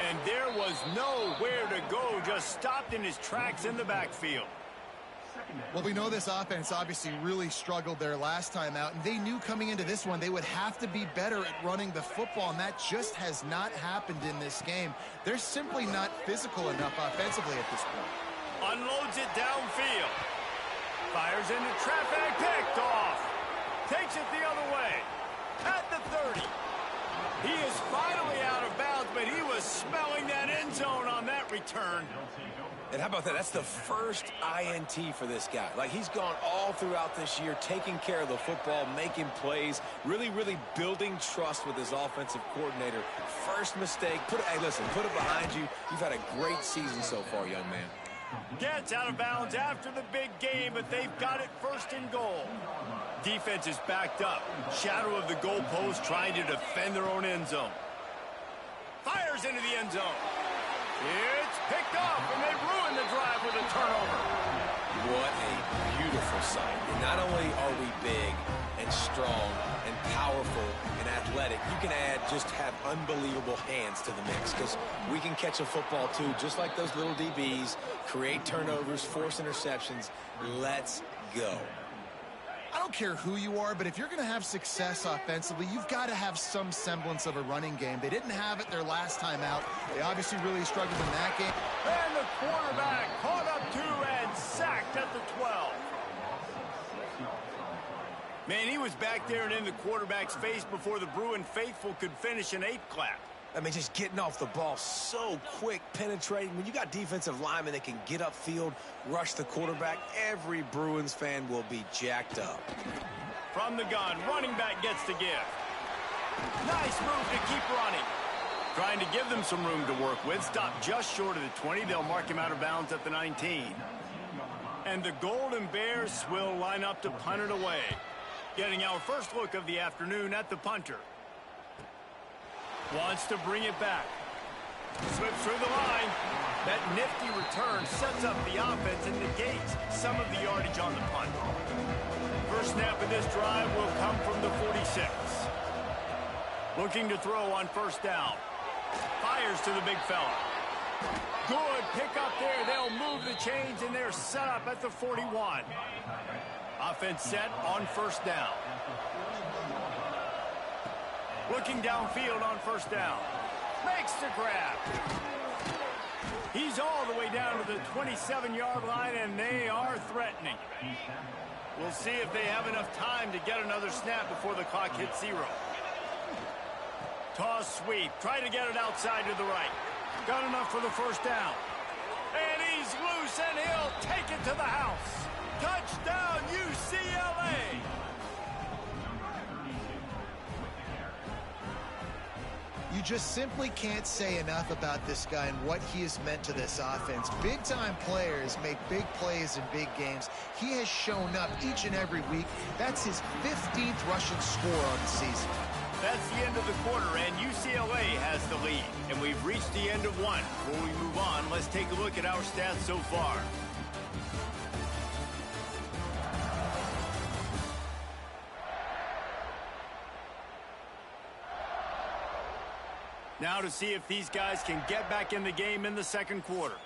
And there was nowhere to go, just stopped in his tracks in the backfield. Well, we know this offense obviously really struggled their last time out, and they knew coming into this one they would have to be better at running the football, and that just has not happened in this game. They're simply not physical enough offensively at this point. Unloads it downfield. Fires into traffic, picked off. Takes it the other way. At the 30. He is finally out of bounds, but he was smelling that end zone on that return. And how about that? That's the first INT for this guy. Like, he's gone all throughout this year, taking care of the football, making plays, really building trust with his offensive coordinator. First mistake. Hey, listen, put it behind you. You've had a great season so far, young man. Gets out of bounds after the big game, but they've got it 1st and goal. Defense is backed up. Shadow of the goalpost trying to defend their own end zone. Fires into the end zone. It's picked off, and they ruin the drive with a turnover. What a beautiful sight. And not only are we big and strong and powerful and athletic, you can have unbelievable hands to the mix because we can catch a football too, just like those little DBs, create turnovers, force interceptions. Let's go. I don't care who you are, but if you're going to have success offensively, you've got to have some semblance of a running game. They didn't have it their last time out. They obviously really struggled in that game. And the quarterback caught up to and sacked at the 12. Man, he was back there and in the quarterback's face before the Bruin faithful could finish an 8 clap. I mean, just getting off the ball so quick, penetrating. When you got defensive linemen that can get upfield, rush the quarterback, every Bruins fan will be jacked up. From the gun, running back gets the give. Nice move to keep running. Trying to give them some room to work with. Stopped just short of the 20. They'll mark him out of bounds at the 19. And the Golden Bears will line up to punt it away. Getting our first look of the afternoon at the punter. Wants to bring it back. Slips through the line. That nifty return sets up the offense and negates some of the yardage on the punt. First snap of this drive will come from the 46. Looking to throw on first down. Fires to the big fella. Good pick up there. They'll move the chains and they're set up at the 41. Offense set on first down. Looking downfield on first down. Makes the grab. He's all the way down to the 27-yard line, and they are threatening. We'll see if they have enough time to get another snap before the clock hits 0. Toss sweep. Try to get it outside to the right. Got enough for the first down. And he's loose, and he'll take it to the house. Touchdown, UCLA! You just simply can't say enough about this guy and what he has meant to this offense. Big-time players make big plays in big games. He has shown up each and every week. That's his 15th rushing score on the season. That's the end of the quarter, and UCLA has the lead. And we've reached the end of one. Before we move on, let's take a look at our stats so far. Now to see if these guys can get back in the game in the second quarter.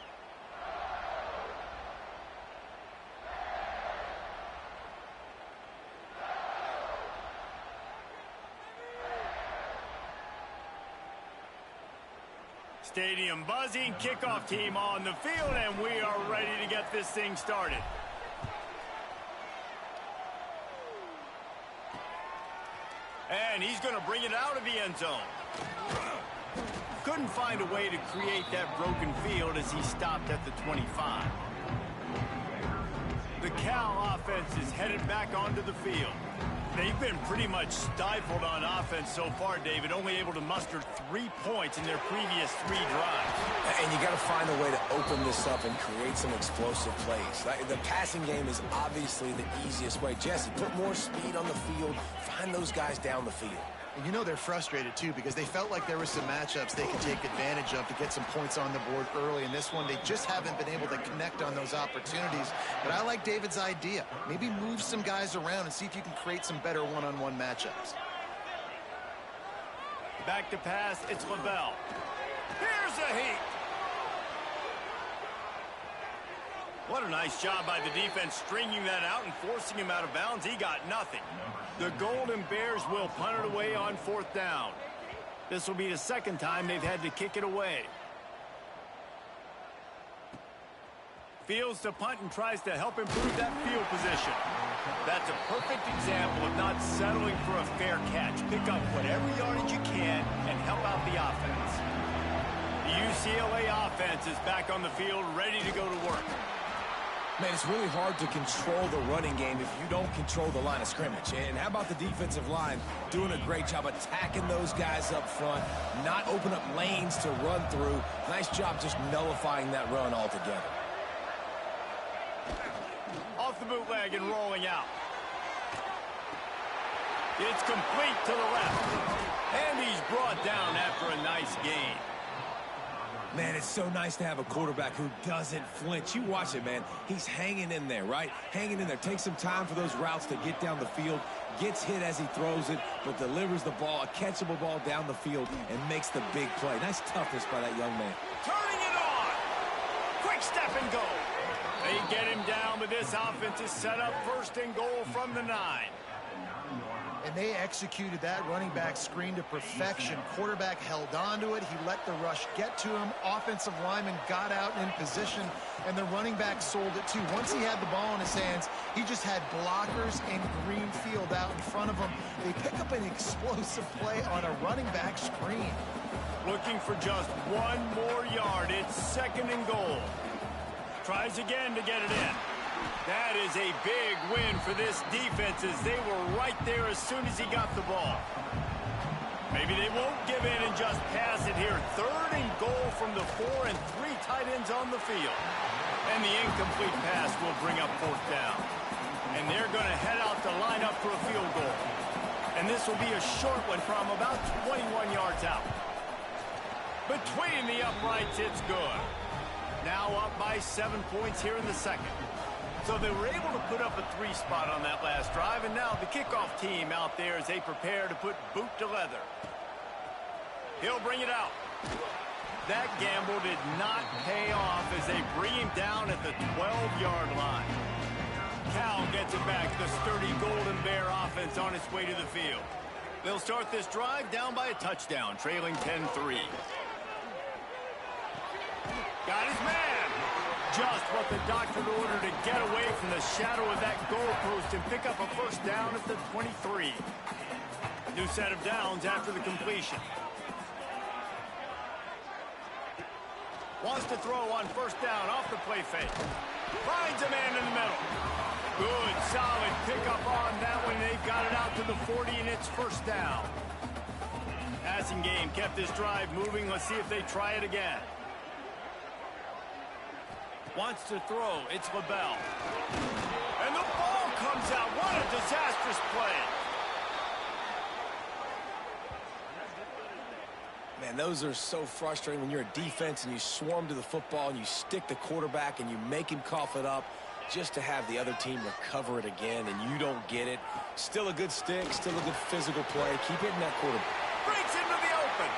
Stadium buzzing, kickoff team on the field, and we are ready to get this thing started. And he's going to bring it out of the end zone. Couldn't find a way to create that broken field as he stopped at the 25. The Cal offense is headed back onto the field. They've been pretty much stifled on offense so far, David, only able to muster 3 points in their previous 3 drives. And you got to find a way to open this up and create some explosive plays. The passing game is obviously the easiest way. Jesse, put more speed on the field. Find those guys down the field. And you know they're frustrated, too, because they felt like there were some matchups they could take advantage of to get some points on the board early. In this one, they just haven't been able to connect on those opportunities. But I like David's idea. Maybe move some guys around and see if you can create some better one-on-one matchups. Back to pass, it's LaBelle. Here's a heat. What a nice job by the defense stringing that out and forcing him out of bounds. He got nothing. The Golden Bears will punt it away on fourth down. This will be the second time they've had to kick it away. Fields to punt and tries to help improve that field position. That's a perfect example of not settling for a fair catch. Pick up whatever yardage you can and help out the offense. The UCLA offense is back on the field, ready to go to work. Man, it's really hard to control the running game if you don't control the line of scrimmage. And how about the defensive line doing a great job attacking those guys up front, not open up lanes to run through. Nice job just nullifying that run altogether. Off the bootleg and rolling out. It's complete to the left. And he's brought down after a nice gain. Man, it's so nice to have a quarterback who doesn't flinch. You watch it, man. He's hanging in there, right? Hanging in there. Takes some time for those routes to get down the field. Gets hit as he throws it, but delivers the ball, a catchable ball down the field, and makes the big play. Nice toughness by that young man. Turning it on. Quick step and go. They get him down, but this offense is set up 1st and goal from the 9. And they executed that running back screen to perfection. Quarterback held on to it. He let the rush get to him. Offensive lineman got out in position, and the running back sold it too. Once he had the ball in his hands, he just had blockers and green field out in front of him. They pick up an explosive play on a running back screen. Looking for just 1 more yard. It's 2nd and goal. Tries again to get it in. That is a big win for this defense, as they were right there as soon as he got the ball. Maybe they won't give in and just pass it here. 3rd and goal from the 4 and 3 tight ends on the field. And the incomplete pass will bring up 4th down. And they're going to head out to line up for a field goal. And this will be a short one from about 21 yards out. Between the uprights, it's good. Now up by 7 points here in the 2nd. So they were able to put up a 3 spot on that last drive, and now the kickoff team out there as they prepare to put boot to leather. He'll bring it out. That gamble did not pay off as they bring him down at the 12-yard line. Cal gets it back to the sturdy Golden Bear offense on its way to the field. They'll start this drive down by a touchdown, trailing 10-3. Got his man. Just what the doctor ordered to get away from the shadow of that goalpost and pick up a 1st down at the 23. New set of downs after the completion. Wants to throw on 1st down off the play fake. Finds a man in the middle. Good, solid pickup on that one. They've got it out to the 40, and it's 1st down. Passing game kept this drive moving. Let's see if they try it again. Wants to throw. It's LaBelle. And the ball comes out. What a disastrous play. Man, those are so frustrating when you're a defense and you swarm to the football and you stick the quarterback and you make him cough it up just to have the other team recover it again, and you don't get it. Still a good stick, still a good physical play. Keep hitting that quarterback. Breaks into the open.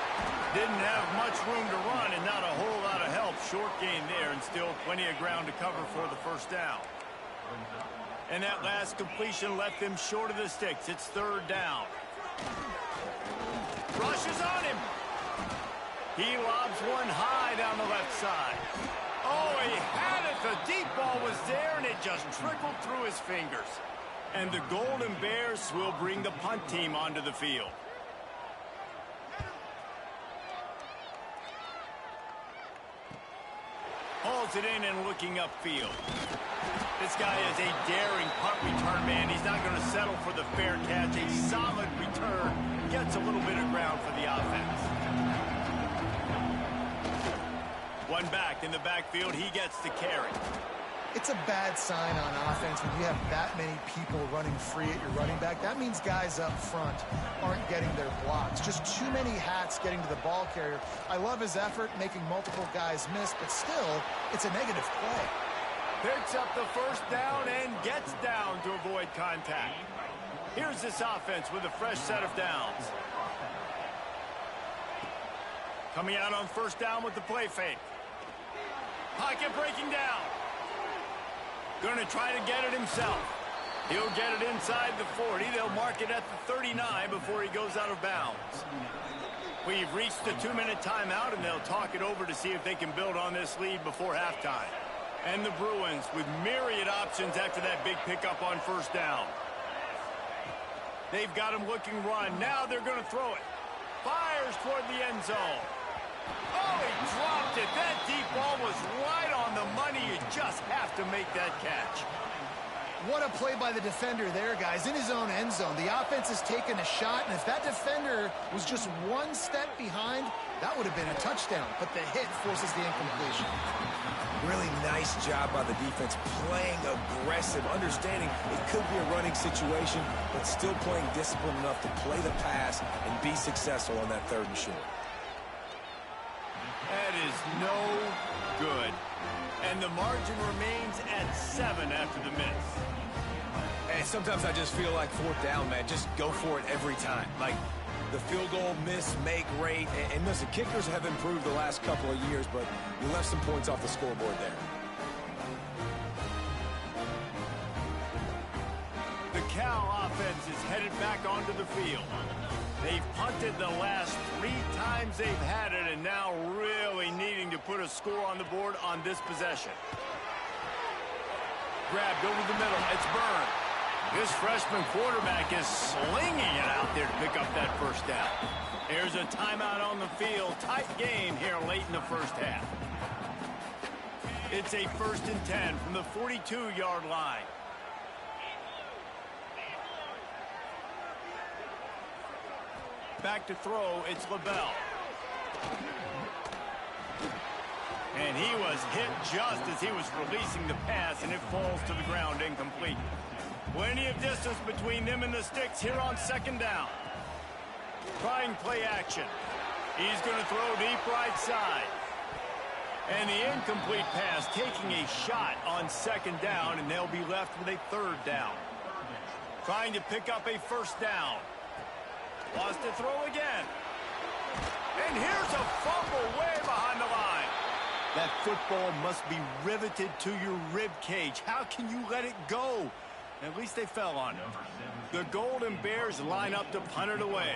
Didn't have much room to run and not a whole lot of help. Short gain there and still plenty of ground to cover for the 1st down. And that last completion left them short of the sticks. It's 3rd down. Rushes on him. He lobs one high down the left side. Oh, he had it. The deep ball was there, and it just trickled through his fingers. And the Golden Bears will bring the punt team onto the field. Hauls it in and looking upfield. This guy is a daring punt return man. He's not going to settle for the fair catch. A solid return gets a little bit of ground for the offense. One back in the backfield. He gets the carry. It's a bad sign on offense when you have that many people running free at your running back. That means guys up front aren't getting their blocks. Just too many hats getting to the ball carrier. I love his effort, making multiple guys miss, but still, it's a negative play. Picks up the 1st down and gets down to avoid contact. Here's this offense with a fresh set of downs. Coming out on 1st down with the play fake. Pocket breaking down. Going to try to get it himself. He'll get it inside the 40. They'll mark it at the 39 before he goes out of bounds. We've reached the 2-minute timeout, and they'll talk it over to see if they can build on this lead before halftime. And the Bruins with myriad options after that big pickup on 1st down. They've got him looking run. Now they're going to throw it. Fires toward the end zone. Oh, he dropped it. That deep ball was right on the money. You just have to make that catch. What a play by the defender there, guys, in his own end zone. The offense has taken a shot, and if that defender was just one step behind, that would have been a touchdown. But the hit forces the incompletion. Really nice job by the defense, playing aggressive, understanding it could be a running situation, but still playing disciplined enough to play the pass and be successful on that 3rd and short. That is no good. And the margin remains at 7 after the miss. And sometimes I just feel like 4th down, man. Just go for it every time. Like the field goal miss, make rate. And listen, kickers have improved the last couple of years, but you left some points off the scoreboard there. offense is headed back onto the field. They've punted the last 3 times they've had it, and now really needing to put a score on the board on this possession. Grabbed over the middle. It's Byrne. This freshman quarterback is slinging it out there to pick up that first down. Here's a timeout on the field. Tight game here late in the first half. It's a 1st and 10 from the 42-yard line. Back to throw, it's LaBelle. And he was hit just as he was releasing the pass, and it falls to the ground incomplete. Plenty of distance between them and the sticks here on 2nd down. Trying play action. He's going to throw deep right side. And the incomplete pass taking a shot on 2nd down, and they'll be left with a 3rd down. Trying to pick up a 1st down. Lost to throw again. And here's a fumble way behind the line. That football must be riveted to your rib cage. How can you let it go? At least they fell on it. The Golden Bears line up to punt it away.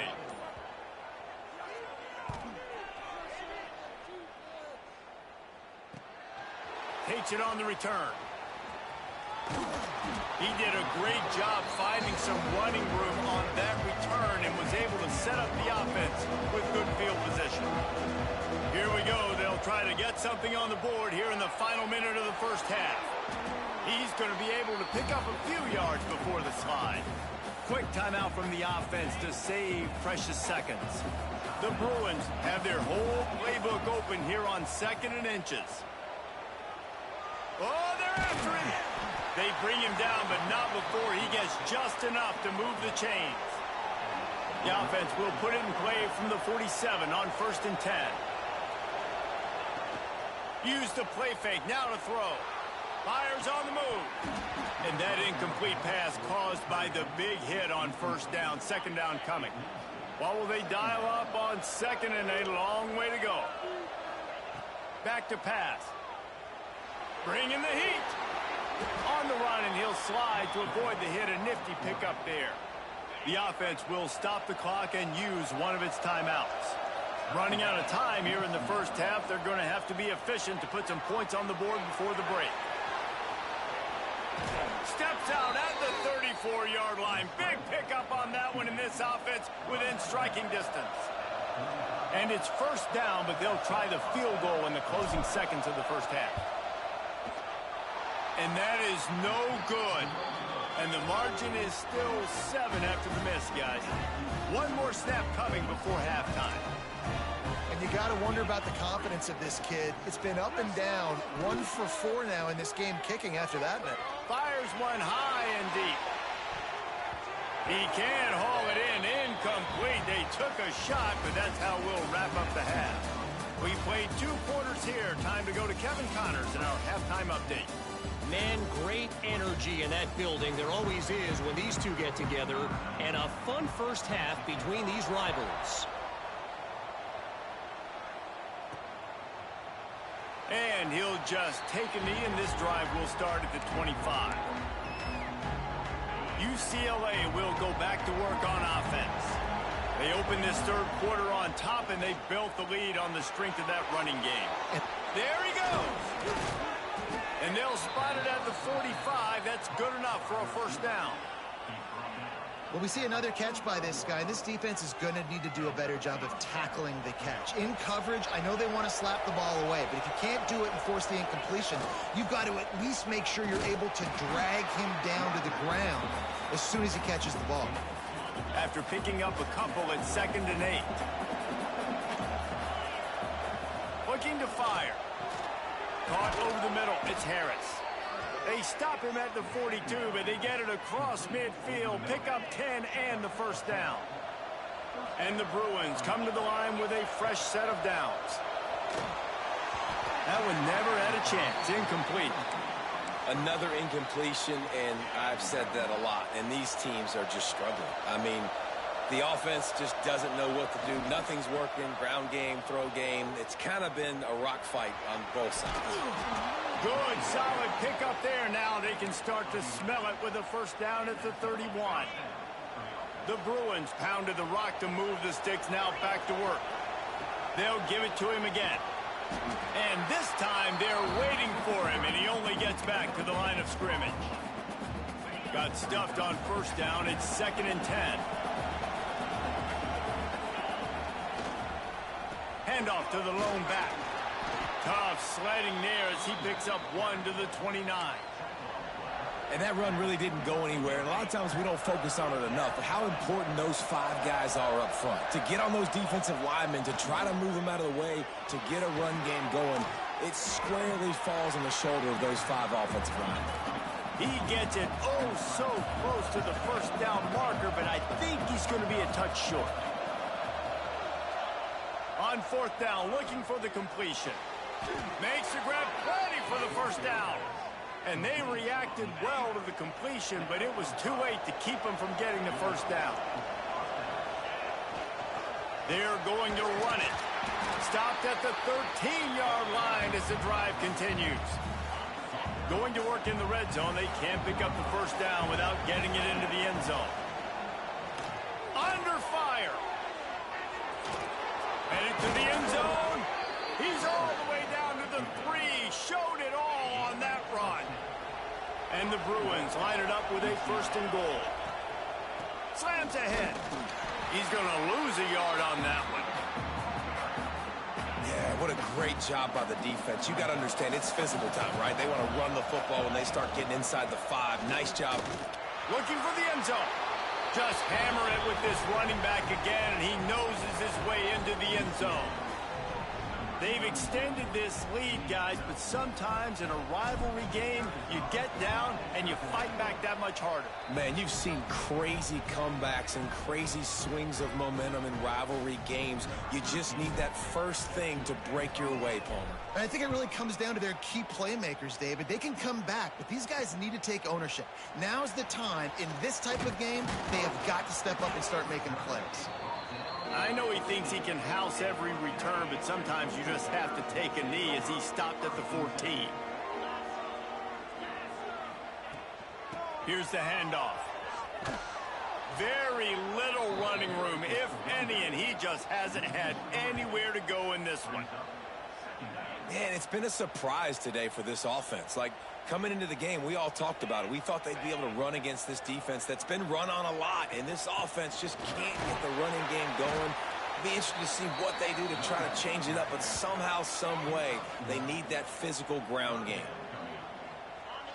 Takes it on the return. He did a great job finding some running room on that return and was able to set up the offense with good field position. Here we go. They'll try to get something on the board here in the final minute of the first half. He's going to be able to pick up a few yards before the slide. Quick timeout from the offense to save precious seconds. The Bruins have their whole playbook open here on 2nd and inches. Oh, they're after him. They bring him down, but not before he gets just enough to move the chains. The offense will put it in play from the 47 on 1st and 10. Use the play fake, now to throw. Fires on the move. And that incomplete pass caused by the big hit on 1st down, 2nd down coming. What will they dial up on 2nd and a long way to go? Back to pass. Bring in the heat. On the run, and he'll slide to avoid the hit. A nifty pickup there. The offense will stop the clock and use one of its timeouts. Running out of time here in the first half. They're going to have to be efficient to put some points on the board before the break. Steps out at the 34-yard line. Big pickup on that one in this offense within striking distance. And it's 1st down, but they'll try the field goal in the closing seconds of the first half. And that is no good. And the margin is still 7 after the miss, guys. One more snap coming before halftime. And you got to wonder about the confidence of this kid. It's been up and down. 1 for 4 now in this game kicking after that minute. Fires one high and deep. He can't haul it in. Incomplete. They took a shot, but that's how we'll wrap up the half. We played 2 quarters here. Time to go to Kevin Connors in our halftime update. Man, great energy in that building. There always is when these two get together. And a fun first half between these rivals. And he'll just take a knee, and this drive will start at the 25. UCLA will go back to work on offense. They open this 3rd quarter on top, and they built the lead on the strength of that running game. There he goes. And they'll spot it at the 45. That's good enough for a 1st down. Well, we see another catch by this guy. This defense is going to need to do a better job of tackling the catch. In coverage, I know they want to slap the ball away, but if you can't do it and force the incompletion, you've got to at least make sure you're able to drag him down to the ground as soon as he catches the ball. After picking up a couple at 2nd and 8. Looking to fire. Caught over the middle. It's Harris. They stop him at the 42, but they get it across midfield. Pick up 10 and the 1st down. And the Bruins come to the line with a fresh set of downs. That one never had a chance. Incomplete. Another incompletion, and I've said that a lot. And these teams are just struggling. I mean, the offense just doesn't know what to do. Nothing's working. Ground game, throw game. It's kind of been a rock fight on both sides. Good, solid pickup there. Now they can start to smell it with a 1st down at the 31. The Bruins pounded the rock to move the sticks, now back to work. They'll give it to him again. And this time they're waiting for him, and he only gets back to the line of scrimmage. Got stuffed on first down. It's 2nd and 10. Handoff to the lone back. Tough sledding there as he picks up 1 to the 29. And that run really didn't go anywhere. And a lot of times we don't focus on it enough. But how important those 5 guys are up front. To get on those defensive linemen, to try to move them out of the way, to get a run game going, it squarely falls on the shoulder of those 5 offensive linemen. He gets it so close to the first down marker, but I think he's going to be a touch short. On 4th down, looking for the completion. Makes the grab, plenty for the first down. And they reacted well to the completion, but it was too late to keep them from getting the first down. They're going to run it. Stopped at the 13-yard line as the drive continues. Going to work in the red zone. They can't pick up the first down without getting it into the end zone. Under fire. Headed to the end zone. He's all the way down to the 3. Showed it all on that run. And the Bruins line it up with a 1st and goal. Slams ahead. He's going to lose a yard on that one. Yeah, what a great job by the defense. You got to understand, it's physical time, right? They want to run the football when they start getting inside the 5. Nice job. Looking for the end zone. Just hammer it with this running back again, and he noses his way into the end zone. They've extended this lead, guys, but sometimes in a rivalry game, you get down and you fight back that much harder. Man, you've seen crazy comebacks and crazy swings of momentum in rivalry games. You just need that first thing to break your way, Palmer. And I think it really comes down to their key playmakers, David. They can come back, but these guys need to take ownership. Now's the time. In this type of game, they have got to step up and start making plays. I know he thinks he can house every return, but sometimes you just have to take a knee as he stopped at the 14. Here's the handoff. Very little running room, if any, and he just hasn't had anywhere to go in this one. Man, it's been a surprise today for this offense. Like, coming into the game, we all talked about it. We thought they'd be able to run against this defense that's been run on a lot, and this offense just can't get the running game going. Be interested to see what they do to try to change it up, but somehow, some way, they need that physical ground game.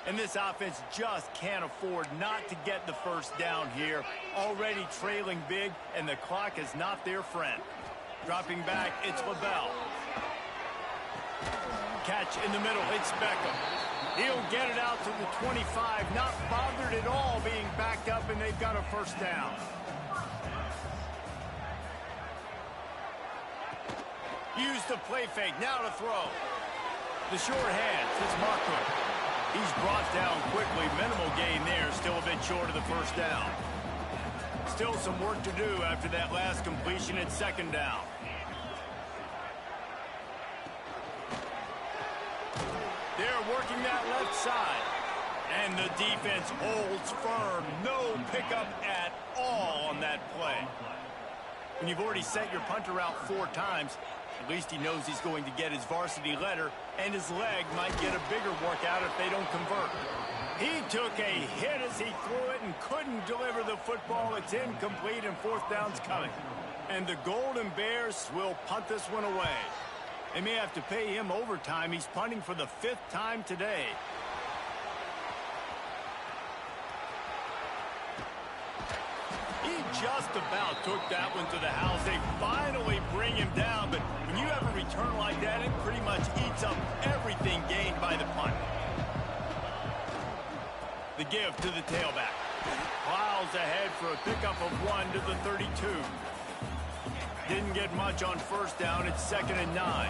And this offense just can't afford not to get the first down here. Already trailing big, and the clock is not their friend. Dropping back, it's LaBelle. Catch in the middle, it's Beckham. He'll get it out to the 25, not bothered at all being backed up, and they've got a first down. Use the play fake, now to throw. The short hands, it's Marco. He's brought down quickly, minimal gain there, still a bit short of the first down. Still some work to do after that last completion at 2nd down. They're working that left side. And the defense holds firm. No pickup at all on that play. When you've already sent your punter out 4 times, at least he knows he's going to get his varsity letter, and his leg might get a bigger workout if they don't convert. He took a hit as he threw it and couldn't deliver the football. It's incomplete, and 4th down's coming. And the Golden Bears will punt this one away. They may have to pay him overtime. He's punting for the 5th time today. He just about took that one to the house. They finally bring him down, but when you have a return like that, it pretty much eats up everything gained by the punt. The give to the tailback. Plows ahead for a pickup of 1 to the 32. Didn't get much on first down. It's 2nd and 9.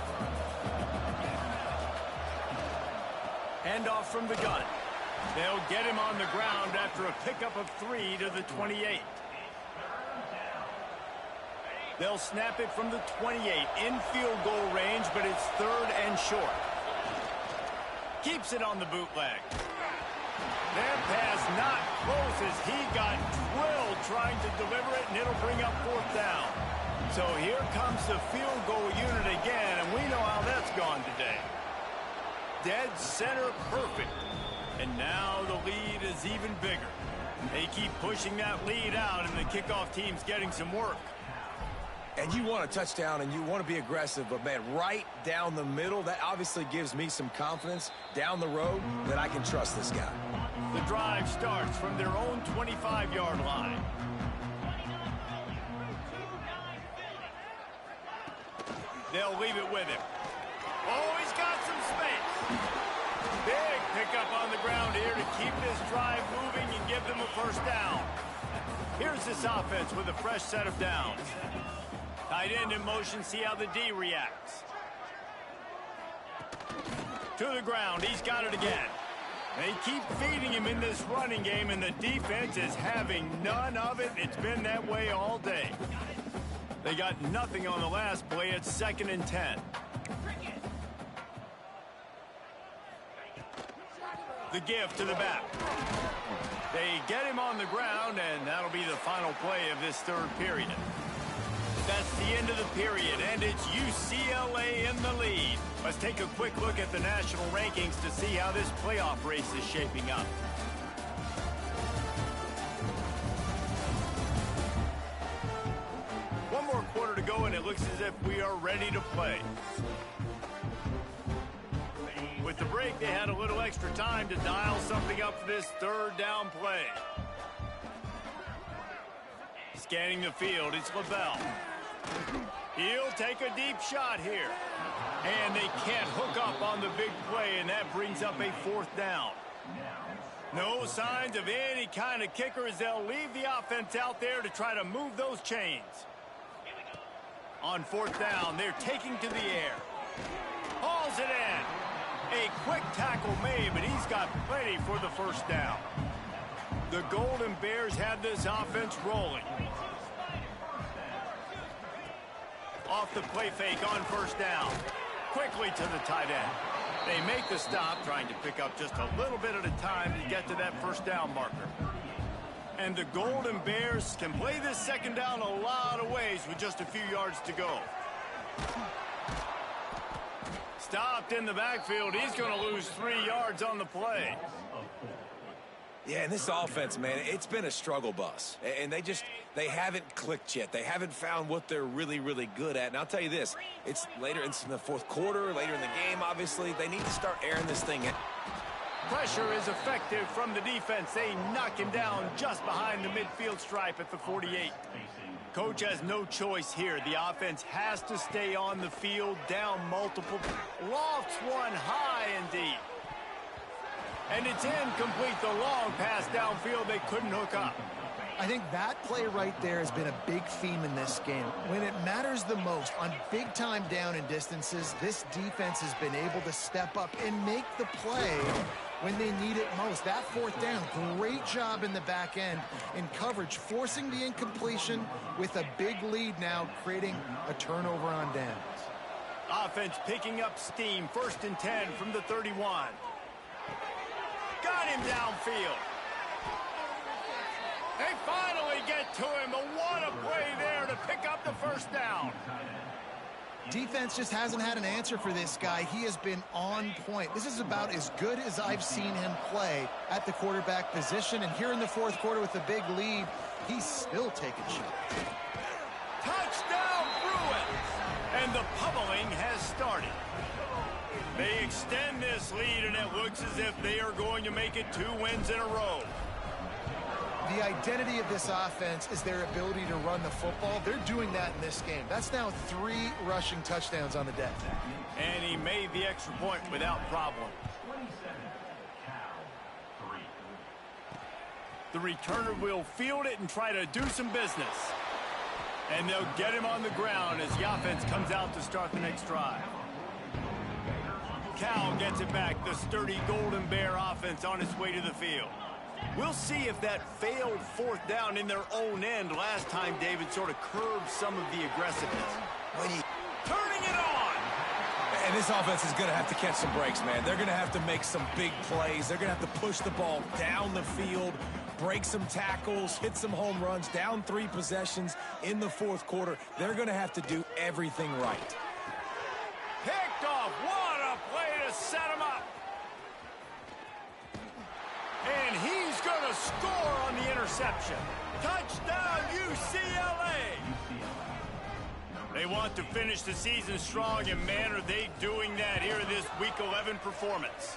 Handoff from the gun. They'll get him on the ground after a pickup of 3 to the 28. They'll snap it from the 28 in field goal range, but it's 3rd and short. Keeps it on the bootleg. That pass not close as he got drilled trying to deliver it, and it'll bring up 4th down. So here comes the field goal unit again, and we know how that's gone today. Dead center perfect. And now the lead is even bigger. They keep pushing that lead out, and the kickoff team's getting some work. And you want a touchdown, and you want to be aggressive, but, man, right down the middle, that obviously gives me some confidence down the road that I can trust this guy. The drive starts from their own 25-yard line. They'll leave it with him. Oh, he's got some space. Big pickup on the ground here to keep this drive moving and give them a 1st down. Here's this offense with a fresh set of downs. Tight end in motion, see how the D reacts. To the ground, he's got it again. They keep feeding him in this running game, and the defense is having none of it. It's been that way all day. They got nothing on the last play. It's 2nd and 10. The give to the back. They get him on the ground, and that'll be the final play of this 3rd period. That's the end of the period, and it's UCLA in the lead. Let's take a quick look at the national rankings to see how this playoff race is shaping up. One more quarter to go, and it looks as if we are ready to play. With the break, they had a little extra time to dial something up for this 3rd down play. Scanning the field, it's LaBelle. He'll take a deep shot here. And they can't hook up on the big play, and that brings up a 4th down. No signs of any kind of kicker as they'll leave the offense out there to try to move those chains. On 4th down, they're taking to the air. Hauls it in. A quick tackle made, but he's got plenty for the 1st down. The Golden Bears have this offense rolling. Off the play fake on 1st down. Quickly to the tight end. They make the stop, trying to pick up just a little bit at a time to get to that 1st down marker. And the Golden Bears can play this 2nd down a lot of ways with just a few yards to go. Stopped in the backfield. He's going to lose 3 yards on the play. Yeah, and this offense, man, it's been a struggle bus. And they haven't clicked yet. They haven't found what they're really, really good at. And I'll tell you this, it's later in the 4th quarter, later in the game, obviously. They need to start airing this thing in. Pressure is effective from the defense. They knock him down just behind the midfield stripe at the 48. Coach has no choice here. The offense has to stay on the field, down multiple. Lofts one high and deep. And it's incomplete. The long pass downfield, they couldn't hook up. I think that play right there has been a big theme in this game. When it matters the most, on big-time down and distances, this defense has been able to step up and make the play when they need it most. That 4th down, great job in the back end in coverage, forcing the incompletion with a big lead now, creating a turnover on downs. Offense picking up steam. 1st and 10 from the 31. Got him downfield. They finally get to him. But what a play there to pick up the 1st down. Defense just hasn't had an answer for this guy. He has been on point. This is about as good as I've seen him play at the quarterback position. And here in the 4th quarter with the big lead, he's still taking shots. Touchdown, Bruins! And the pummeling has started. They extend this lead, and it looks as if they are going to make it 2 wins in a row. The identity of this offense is their ability to run the football. They're doing that in this game. That's now 3 rushing touchdowns on the day. And he made the extra point without problem. The returner will field it and try to do some business. And they'll get him on the ground as the offense comes out to start the next drive. Cal gets it back. The sturdy Golden Bear offense on its way to the field. We'll see if that failed 4th down in their own end last time, David, sort of curbed some of the aggressiveness. When you turning it on. And this offense is going to have to catch some breaks, man. They're going to have to make some big plays. They're going to have to push the ball down the field, break some tackles, hit some home runs, down 3 possessions in the fourth quarter. They're going to have to do everything right. Picked off. What a play to set him up. And he's going to score on the interception. Touchdown, UCLA. They want to finish the season strong, and man, are they doing that here in this Week 11 performance.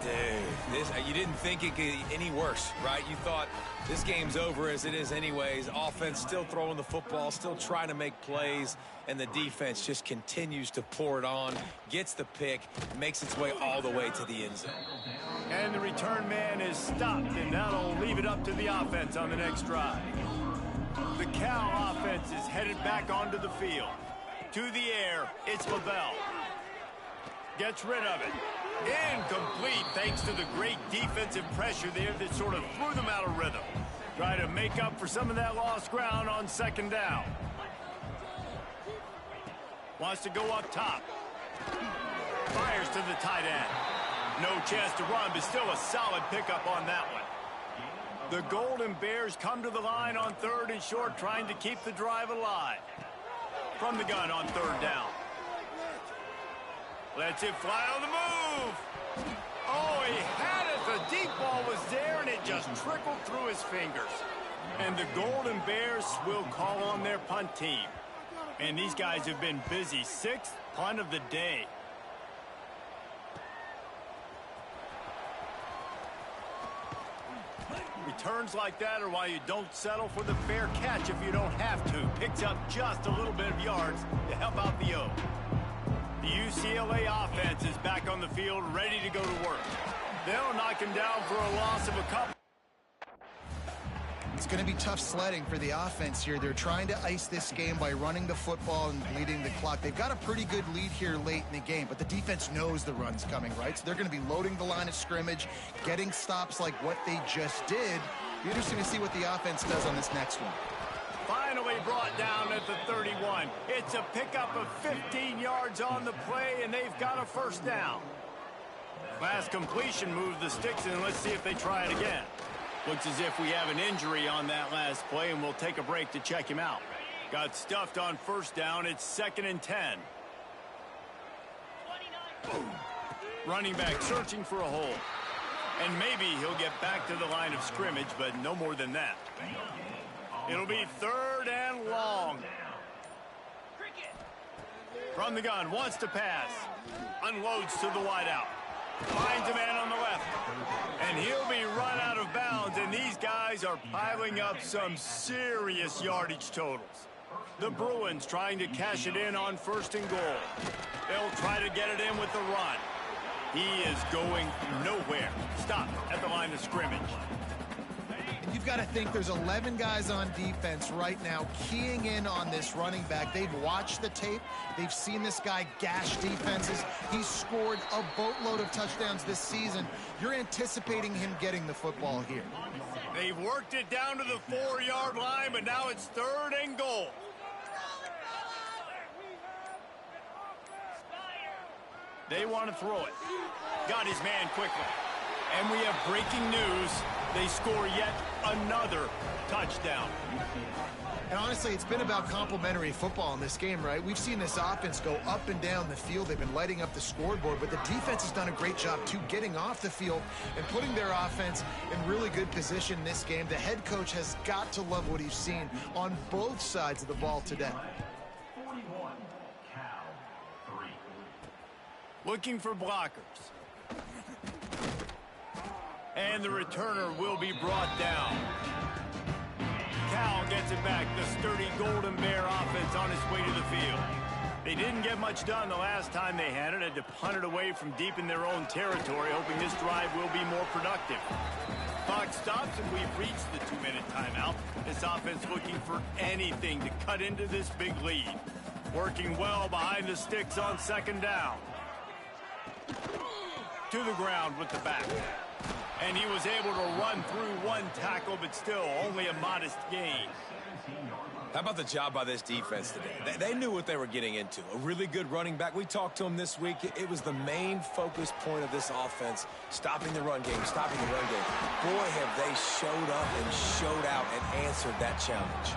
Dude, you didn't think it could get any worse, right? You thought this game's over as it is anyways. Offense still throwing the football, still trying to make plays, and the defense just continues to pour it on, gets the pick, makes its way all the way to the end zone. And the return man is stopped, and that'll leave it up to the offense on the next drive. The Cal offense is headed back onto the field. To the air, it's Lavelle. Gets rid of it. Incomplete thanks to the great defensive pressure there that sort of threw them out of rhythm. Try to make up for some of that lost ground on second down. Wants to go up top. Fires to the tight end. No chance to run, but still a solid pickup on that one. The Golden Bears come to the line on 3rd and short, trying to keep the drive alive. From the gun on 3rd down. Lets it fly on the move. Oh, he had it. The deep ball was there, and it just trickled through his fingers. And the Golden Bears will call on their punt team. And these guys have been busy. 6th punt of the day. Returns like that are why you don't settle for the fair catch if you don't have to. Picks up just a little bit of yards to help out the O. The UCLA offense is back on the field, ready to go to work. They'll knock him down for a loss of a couple. It's going to be tough sledding for the offense here. They're trying to ice this game by running the football and bleeding the clock. They've got a pretty good lead here late in the game, but the defense knows the run's coming, right? So they're going to be loading the line of scrimmage, getting stops like what they just did. Be interesting to see what the offense does on this next one. Finally brought down at the 31. It's a pickup of 15 yards on the play, and they've got a first down. Last completion moved the sticks, and let's see if they try it again. Looks as if we have an injury on that last play, and we'll take a break to check him out. Got stuffed on first down. It's 2nd and 10. Running back searching for a hole. And maybe he'll get back to the line of scrimmage, but no more than that. It'll be 3rd and long. From the gun, wants to pass. Unloads to the wideout. Finds a man on the left. And he'll be run out of bounds, and these guys are piling up some serious yardage totals. The Bruins trying to cash it in on 1st and goal. They'll try to get it in with the run. He is going nowhere. Stop at the line of scrimmage. You've got to think there's 11 guys on defense right now keying in on this running back. They've watched the tape. They've seen this guy gash defenses. He's scored a boatload of touchdowns this season. You're anticipating him getting the football here. They've worked it down to the 4-yard line, but now it's 3rd and goal. They want to throw it. Got his man quickly. And we have breaking news. They score yet another touchdown. And honestly, it's been about complimentary football in this game, right? We've seen this offense go up and down the field. They've been lighting up the scoreboard, but the defense has done a great job, too, getting off the field and putting their offense in really good position in this game. The head coach has got to love what he's seen on both sides of the ball today. Looking for blockers. And the returner will be brought down. Cal gets it back. The sturdy Golden Bear offense on its way to the field. They didn't get much done the last time they had it. Had to punt it away from deep in their own territory, hoping this drive will be more productive. Clock stops, and we've reached the 2-minute timeout. This offense looking for anything to cut into this big lead. Working well behind the sticks on 2nd down. To the ground with the back. And he was able to run through one tackle, but still only a modest gain. How about the job by this defense today? They knew what they were getting into. A really good running back. We talked to him this week. It was the main focus point of this offense, stopping the run game, stopping the run game. Boy, have they showed up and showed out and answered that challenge.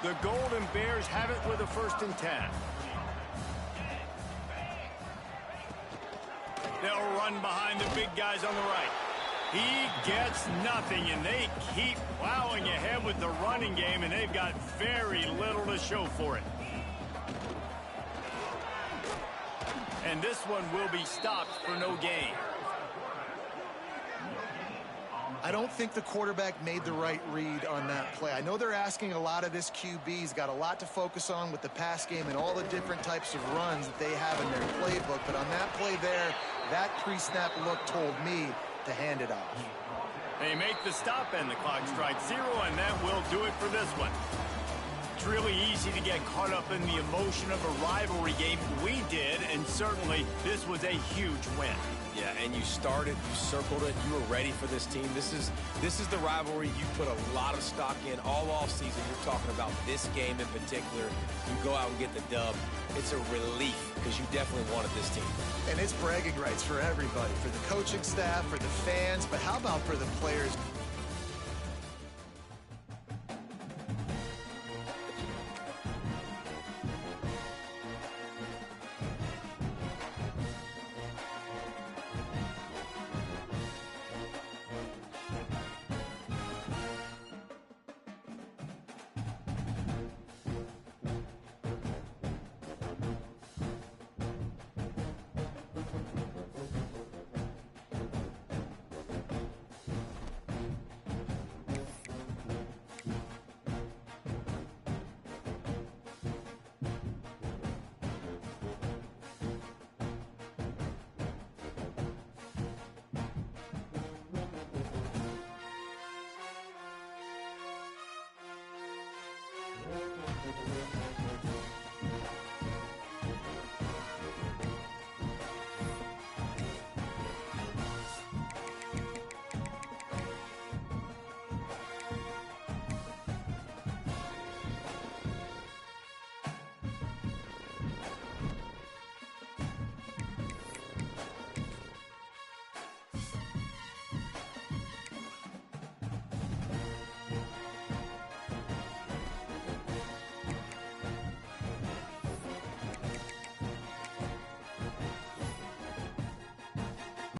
The Golden Bears have it with a 1st and 10. They'll run behind the big guys on the right. He gets nothing, and they keep plowing ahead with the running game, and they've got very little to show for it. And this one will be stopped for no gain. I don't think the quarterback made the right read on that play. I know they're asking a lot of this QB. He's got a lot to focus on with the pass game and all the different types of runs that they have in their playbook. But on that play there, that pre-snap look told me to hand it off. They make the stop and the clock strikes 0, and that will do it for this one. It's really easy to get caught up in the emotion of a rivalry game. We did, and certainly this was a huge win. Yeah, and you started, you circled it, you were ready for this team. This is the rivalry you put a lot of stock in all offseason. You're talking about this game in particular. You go out and get the dub. It's a relief because you definitely wanted this team. And it's bragging rights for everybody, for the coaching staff, for the fans, but how about for the players?